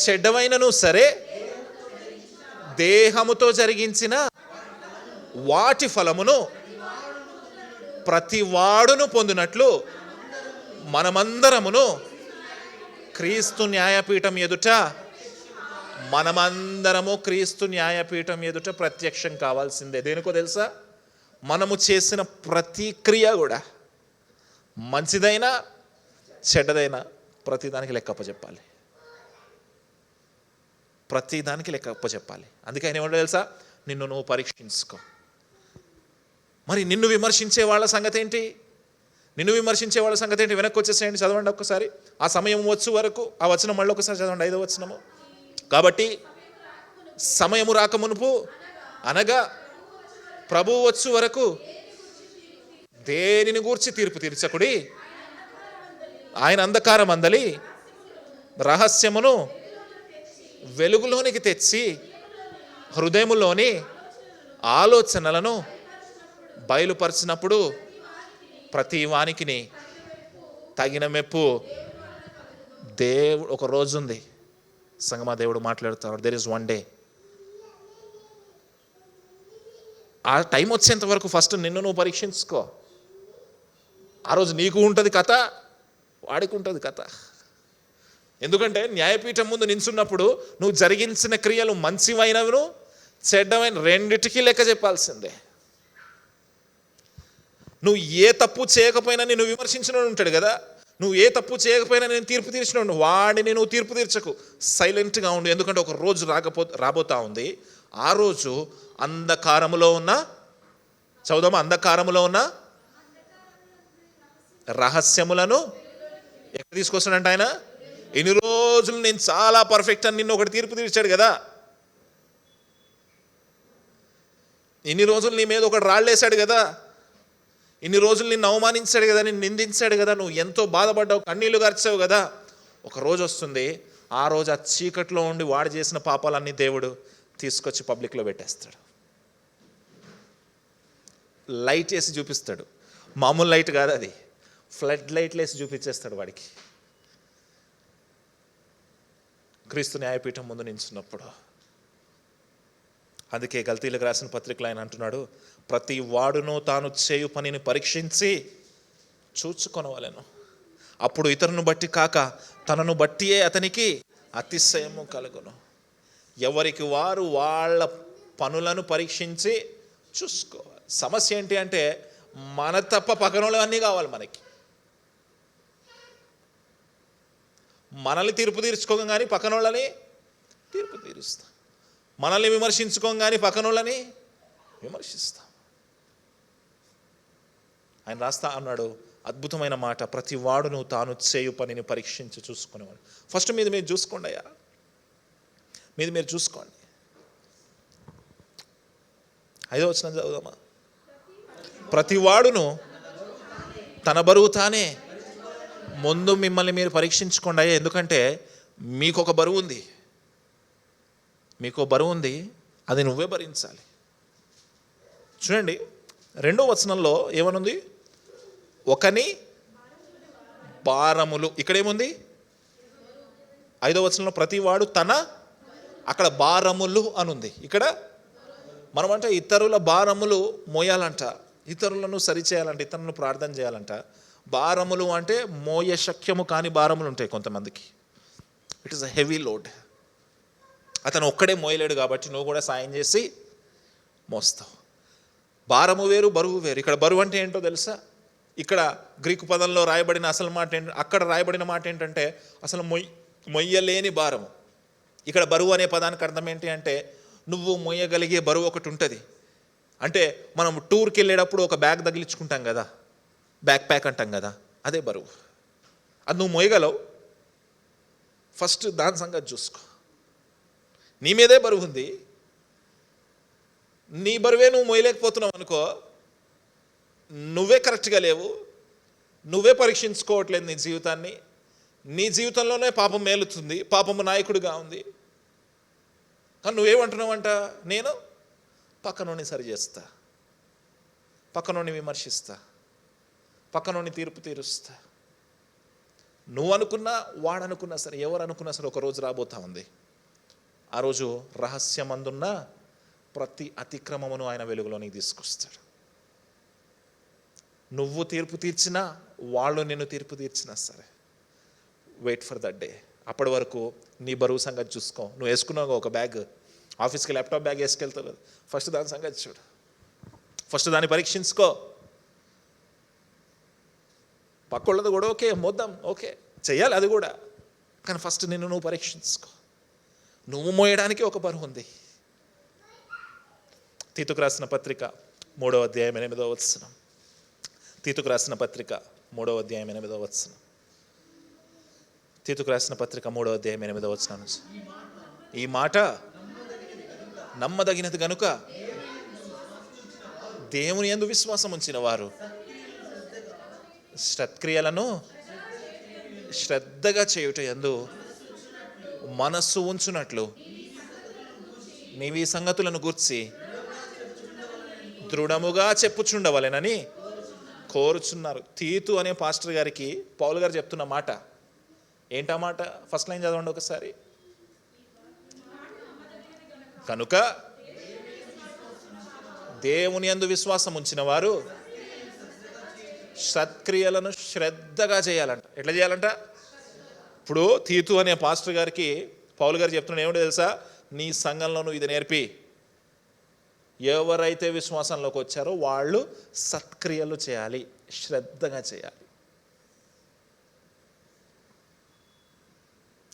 చెడ్డవైనను సరే దేహముతో జరిగించిన వాటి ఫలమును ప్రతి వాడును పొందినట్లు మనమందరమును క్రీస్తు న్యాయపీఠం ఎదుట ప్రత్యక్షం కావాల్సిందే. దేనికో తెలుసా? మనము చేసిన ప్రతి క్రియ కూడా మంచిదైనా చెడ్డదైనా ప్రతిదానికి లెక్కప్పచెప్పాలి. ప్రతిదానికి లెక్కప్పచెప్పాలి. అందుకే ఆయన ఏమంటాడు తెలుసా? నిన్ను నువ్వు పరీక్షించుకో. మరి నిన్ను విమర్శించే వాళ్ళ సంగతి ఏంటి? వెనక్కి వచ్చేసేయండి, చదవండి ఒక్కసారి. ఆ సమయం వచ్చు వరకు ఆ వచనం మళ్ళీ ఒకసారి చదవండి, 5వ వచనము. కాబట్టి సమయము రాక మునుపు అనగా ప్రభువు వచ్చు వరకు దేనిని గూర్చి తీర్పు తీర్చకుడి. ఆయన అంధకారం అందలి రహస్యమును వెలుగులోనికి తెచ్చి హృదయములోని ఆలోచనలను బయలుపరిచినప్పుడు ప్రతి వానికిని తగిన మెప్పు దేవుడు. ఒక రోజు ఉంది సంగమా, దేవుడు మాట్లాడుతాడు. There is one day. ఆ టైం వచ్చేంత వరకు ఫస్ట్ నిన్ను నువ్వు పరీక్షించుకో. ఆ రోజు నీకు ఉంటుంది కథ, వాడికి ఉంటుంది కథ. ఎందుకంటే న్యాయపీఠం ముందు నించున్నప్పుడు నువ్వు జరిగించిన క్రియలు మంచివైనవిను చెడ్డమైన రెండిటికీ లెక్క చెప్పాల్సిందే. నువ్వు ఏ తప్పు చేయకపోయినా నేను విమర్శించినోడు ఉంటాడు కదా, నువ్వు ఏ తప్పు చేయకపోయినా నేను తీర్పు తీర్చినోడు, వాడిని నువ్వు తీర్పు తీర్చకు, సైలెంట్గా ఉండు. ఎందుకంటే ఒక రోజు రాబోతా ఉంది. ఆ రోజు అంధకారములో ఉన్న, చదువుదామా, అంధకారములో ఉన్న రహస్యములను ఎక్కడ తీసుకొస్తాడంట ఆయన? ఇన్ని రోజులు నేను చాలా పర్ఫెక్ట్ అని నిన్ను ఒకటి తీర్పు తీర్చాడు కదా, ఇన్ని రోజులు నీ మీద ఒకటి రాళ్ళేశాడు కదా, ఇన్ని రోజులు నిన్ను అవమానించాడు కదా, నిన్ను నిందించాడు కదా, నువ్వు ఎంతో బాధపడ్డావు, కన్నీళ్లు గార్చావు కదా. ఒక రోజు వస్తుంది, ఆ రోజు ఆ చీకట్లో ఉండి వాడు చేసిన పాపాలన్నీ దేవుడు తీసుకొచ్చి పబ్లిక్లో పెట్టేస్తాడు. లైట్ వేసి చూపిస్తాడు. మామూలు లైట్ కాదు అది, ఫ్లడ్ లైట్లు వేసి చూపించేస్తాడు వాడికి. క్రీస్తు న్యాయపీఠం ముందు నించున్నప్పుడు. అందుకే గల్తీలకు రాసిన పత్రికలు ఆయన అంటున్నాడు, ప్రతి వాడును తాను చేయు పనిని పరీక్షించి చూచుకొనవలెను. అప్పుడు ఇతరును బట్టి కాక తనను బట్టియే అతనికి అతిశయము కలుగును. ఎవరికి వారు వాళ్ళ పనులను పరీక్షించి చూసుకోవాలి. సమస్య ఏంటి అంటే మన తప్ప పక్కనోళ్ళు అన్నీ కావాలి మనకి. మనల్ని తీర్పు తీర్చుకోం కానీ పక్కనోళ్ళని తీర్పు తీరుస్తాం. మనల్ని విమర్శించుకోం కానీ పక్కనోళ్ళని విమర్శిస్తాం. ఆయన రాస్తా అన్నాడు అద్భుతమైన మాట, ప్రతి వాడును తాను చేయు పనిని పరీక్షించి చూసుకునేవాడు. ఫస్ట్ మీరు చూసుకోండి అయ్యా, మీరు చూసుకోండి. 5వ వచనం చదువుదామా? ప్రతివాడును తన బరువు తానే. ముందు మిమ్మల్ని మీరు పరీక్షించుకోండి అయ్యా, ఎందుకంటే మీకు ఒక బరువు ఉంది, మీకు బరువు ఉంది, అది నువ్వే భరించాలి. చూడండి 2వ వచనంలో ఏమనుంది? ఒకని భారములు. ఇక్కడేముంది? 5వ వచనంలో ప్రతివాడు తన, అక్కడ భారములు అనుంది, ఇక్కడ మనమంటే ఇతరుల భారములు మోయాలంట, ఇతరులను సరిచేయాలంట, ఇతరులను ప్రార్థన చేయాలంట. భారములు అంటే మోయ శక్యము కాని భారములు ఉంటాయి కొంతమందికి. It is a heavy load. అతను ఒక్కడే మోయలేడు కాబట్టి నువ్వు కూడా సాయం చేసి మోస్తావు. భారము వేరు, బరువు వేరు. ఇక్కడ బరువు అంటే ఏంటో తెలుసా? ఇక్కడ గ్రీకు పదంలో రాయబడిన అసలు మాట ఏంటంటే, అక్కడ రాయబడిన మాట ఏంటంటే అసలు మొయ్యలేని భారము. ఇక్కడ బరువు అనే పదానికి అర్థం ఏంటి అంటే నువ్వు మొయ్యగలిగే బరువు ఒకటి ఉంటుంది. అంటే మనం టూర్కి వెళ్ళేటప్పుడు ఒక బ్యాగ్ తగిలించుకుంటాం కదా, బ్యాక్ ప్యాక్ అంటాం కదా, అదే బరువు. అది నువ్వు మోయగలవు. ఫస్ట్ దాని సంగతి చూసుకో. నీ మీదే బరువు ఉంది, నీ బరువే నువ్వు మోయలేకపోతున్నావు అనుకో, నువ్వే కరెక్ట్గా లేవు, నువ్వే పరీక్షించుకోవట్లేదు నీ జీవితాన్ని, నీ జీవితంలోనే పాపం మేలుతుంది, పాపము నాయకుడిగా ఉంది. కానీ నువ్వేమంటున్నావంట? నేను పక్కనోని సరి చేస్తా, పక్కనోని విమర్శిస్తా, పక్కనోని తీర్పు తీరుస్తా. నువ్వు అనుకున్నా, వాడు అనుకున్నా సరే, ఎవరు అనుకున్నా సరే ఒక రోజు రాబోతా ఉంది. ఆ రోజు రహస్యమందున్న ప్రతి అతిక్రమమును ఆయన వెలుగులోనికి తీసుకొస్తాడు. నువ్వు తీర్పు తీర్చినా, వాళ్ళు నిన్ను తీర్పు తీర్చినా సరే, వెయిట్ ఫర్ దట్ డే. అప్పటి వరకు నీ బరువు సంగతి చూసుకో. నువ్వు వేసుకున్నావు ఒక బ్యాగ్, ఆఫీస్కి ల్యాప్టాప్ బ్యాగ్ వేసుకెళ్తావు, ఫస్ట్ దాని సంగతి చూడు, ఫస్ట్ దాన్ని పరీక్షించుకో. పక్కోళ్ళది కూడా ఓకే, మోద్దాం, ఓకే చెయ్యాలి అది కూడా, కానీ ఫస్ట్ నిన్ను నువ్వు పరీక్షించుకో. నువ్వు మోయడానికి ఒక బరువు ఉంది. తీతుకు రాసిన పత్రిక 3వ అధ్యాయం 8వ వచనం. తీతుకు రాసిన పత్రిక 3వ అధ్యాయం 8వ వచనం. తీతుకు రాసిన పత్రిక 3వ అధ్యాయం 8వ వచనం నుంచి, ఈ మాట నమ్మదగినది గనుక దేవుని యందు విశ్వాసం ఉంచిన వారు సత్క్రియలను శ్రద్ధగా చేయుట యందు మనస్సు ఉంచునట్లు నీవి సంగతులను గూర్చి దృఢముగా చెప్పుచుండవలెనని కోరుచున్నారు. తీతు అనే పాస్టర్ గారికి పౌలు గారు చెప్తున్న మాట ఏంటా మాట? ఫస్ట్ లైన్ చదవండి ఒకసారి. కనుక దేవుని యందు విశ్వాసం ఉంచిన వారు సత్క్రియలను శ్రద్ధగా చేయాలంట. ఎట్లా చేయాలంట? ఇప్పుడు తీతు అనే పాస్టర్ గారికి పౌలు గారు చెప్తున్నా ఏమిటో తెలుసా? నీ సంఘంలో నువ్వు ఇది నేర్పి, ఎవరైతే విశ్వాసంలోకి వచ్చారో వాళ్ళు సత్క్రియలు చేయాలి, శ్రద్ధగా చేయాలి.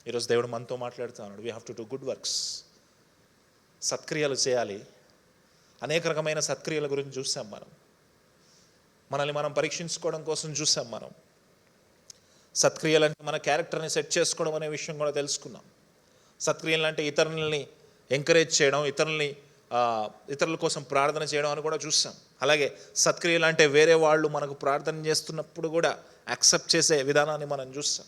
ఈరోజు దేవుడు మనతో మాట్లాడుతూ ఉన్నాడు. We have to do good works. సత్క్రియలు చేయాలి. అనేక రకమైన సత్క్రియల గురించి చూసాం మనం. మనల్ని మనం పరీక్షించుకోవడం కోసం చూసాం మనం. సత్క్రియలు అంటే మన క్యారెక్టర్ని సెట్ చేసుకోవడం అనే విషయం కూడా తెలుసుకున్నాం. సత్క్రియలు అంటే ఇతరులని ఎంకరేజ్ చేయడం, ఇతరుల కోసం ప్రార్థన చేయడం అని కూడా చూసాం. అలాగే సత్క్రియలు అంటే వేరే వాళ్ళు మనకు ప్రార్థన చేస్తున్నప్పుడు కూడా యాక్సెప్ట్ చేసే విధానాన్ని మనం చూస్తాం.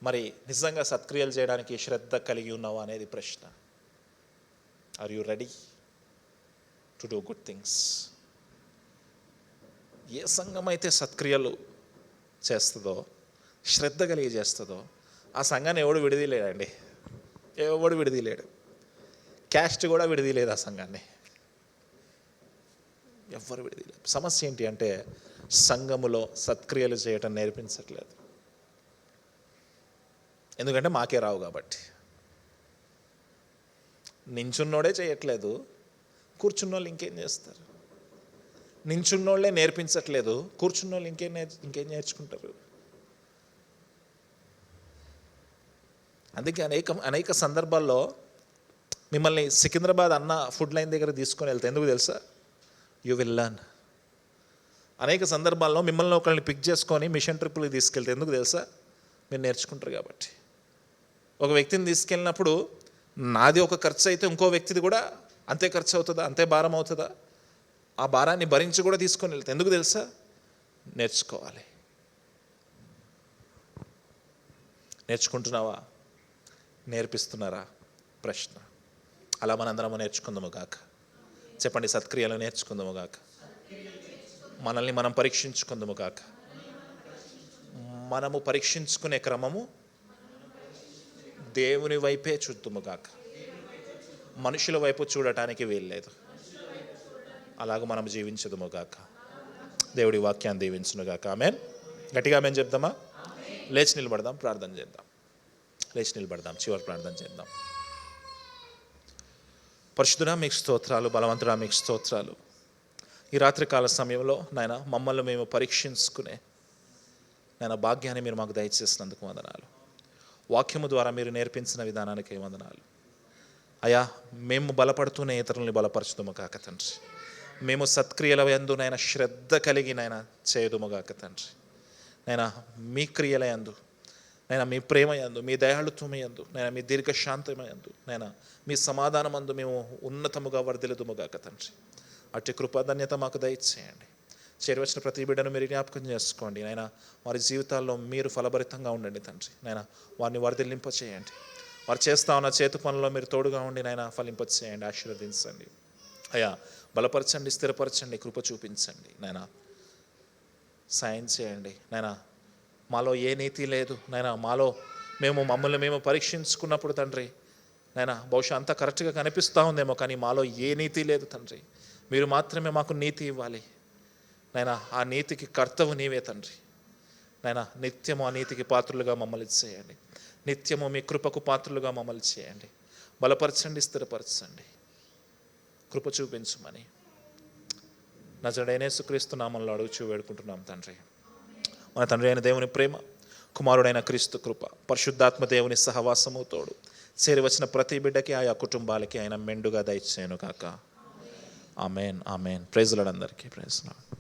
మరి నిజంగా సత్క్రియలు చేయడానికి శ్రద్ధ కలిగి ఉన్నావా అనేది ప్రశ్న. Are you ready to do good things? ఏ సంఘం అయితే సత్క్రియలు చేస్తుందో, శ్రద్ధ కలిగి చేస్తుందో, ఆ సంఘాన్ని ఎవడు విడిదీలేడండి. ఎవడు విడిదీలేడు. క్యాస్ట్ కూడా విడిదీలేదు ఆ సంఘాన్ని. ఎవ్వరు విడిదీలేదు. సమస్య ఏంటి అంటే సంఘములో సత్క్రియలు చేయటం నేర్పించట్లేదు. ఎందుకంటే మాకే రావు కాబట్టి. నించున్నోడే చేయట్లేదు, కూర్చున్నోళ్ళు ఇంకేం చేస్తారు? నించున్నోళ్ళే నేర్పించట్లేదు, కూర్చున్నోళ్ళు ఇంకేం నేర్చుకుంటారు? అందుకే అనేక సందర్భాల్లో మిమ్మల్ని సికింద్రాబాద్ అన్న ఫుడ్ లైన్ దగ్గర తీసుకొని వెళ్తే ఎందుకు తెలుసా? You will learn. అనేక సందర్భాల్లో మిమ్మల్ని ఒకరిని పిక్ చేసుకొని మిషన్ ట్రిప్కి తీసుకెళ్తే ఎందుకు తెలుసా? మీరు నేర్చుకుంటారు కాబట్టి. ఒక వ్యక్తిని తీసుకెళ్ళినప్పుడు నాది ఒక ఖర్చు అయితే ఇంకో వ్యక్తిది కూడా అంతే ఖర్చు అవుతుందా? అంతే భారం అవుతుందా? ఆ భారాన్ని భరించి కూడా తీసుకొని వెళ్తే ఎందుకు తెలుసా? నేర్చుకోవాలి. నేర్చుకుంటున్నావా? నేర్పిస్తున్నారా? ప్రశ్న. అలా మనందరము నేర్చుకుందాము గాక. చెప్పండి, సత్క్రియలు నేర్చుకుందాము గాక. మనల్ని మనం పరీక్షించుకుందాము గాక. మనము పరీక్షించుకునే క్రమము దేవుని వైపే చూద్దాము గాక. మనుషుల వైపు చూడటానికి వీల్లేదు. అలాగ మనం జీవించదుము గాక. దేవుడి వాక్యాన్ని దీవించును గాక. ఆమేన్. గట్టిగా ఆమేన్ చెప్దామా? లేచి నిలబడదాం, ప్రార్థన చేద్దాం. లేచి నిలబడదాం, చివరి ప్రార్థన చేద్దాం. పరిశుద్ధుడా మీకు స్తోత్రాలు, బలవంతుడా మీకు స్తోత్రాలు. ఈ రాత్రికాల సమయంలో నాయన మమ్మల్ని మేము పరీక్షించుకునే నాయన భాగ్యాన్ని మీరు మాకు దయచేసినందుకు వందనాలు. వాక్యము ద్వారా మీరు నేర్పించిన విధానానికి వందనాలు అయ్యా. మేము బలపడుతూనే ఇతరులని బలపరచుదుము కాక తండ్రి. మేము సత్క్రియల యందు నైనా శ్రద్ధ కలిగి నైనా చేయదుము గాక తండ్రి. నైనా మీ క్రియల యందు, నైనా మీ ప్రేమ యందు, మీ దయాళుత్వం యందు, నైనా మీ దీర్ఘశాంతం యందు, నైనా మీ సమాధానం అందు మేము ఉన్నతముగా వర్ధిల్లుదుము గాక తండ్రి. అట్టి కృపాధన్యత మాకు దయచేయండి. చేరవచ్చిన ప్రతి బిడ్డను మీరు జ్ఞాపకం చేసుకోండి నైనా. వారి జీవితాల్లో మీరు ఫలభరితంగా ఉండండి తండ్రి. నైనా వారిని వర్ధిల్లింపచేయండి. వారు చేస్తా ఉన్న చేతు పనుల్లో మీరు తోడుగా ఉండి నైనా ఫలింపచేయండి, ఆశీర్వదించండి అయ్యా. బలపరచండి, స్థిరపరచండి, కృప చూపించండి నైనా. సాయం చేయండి నైనా. మాలో ఏ నీతి లేదు నైనా. మాలో మమ్మల్ని మేము పరీక్షించుకున్నప్పుడు తండ్రి నైనా బహుశా అంతా కరెక్ట్గా కనిపిస్తూ ఉందేమో, కానీ మాలో ఏ నీతి లేదు తండ్రి. మీరు మాత్రమే మాకు నీతి ఇవ్వాలి నైనా. ఆ నీతికి కర్తవు నీవే తండ్రి. నైనా నిత్యము ఆ నీతికి పాత్రులుగా మమ్మల్ని చేయండి. నిత్యము మీ కృపకు పాత్రులుగా మమ్మల్ని చేయండి. బలపరచండి, స్థిరపరచండి, కృప చూపించమని నజరేయుడైన యేసుక్రీస్తు నామములో అడుగుచూ వేడుకుంటున్నాం తండ్రి. మన తండ్రి అయిన దేవుని ప్రేమ, కుమారుడైన క్రీస్తు కృప, పరిశుద్ధాత్మ దేవుని సహవాసము తోడు చేరి వచ్చిన ప్రతి బిడ్డకి, ఆయా కుటుంబాలకి ఆయన మెండుగా దయచేయును కాక. ఆమెన్. ఆమెన్. ప్రైజ్ లార్డ్ అందరికీ. Praise lord.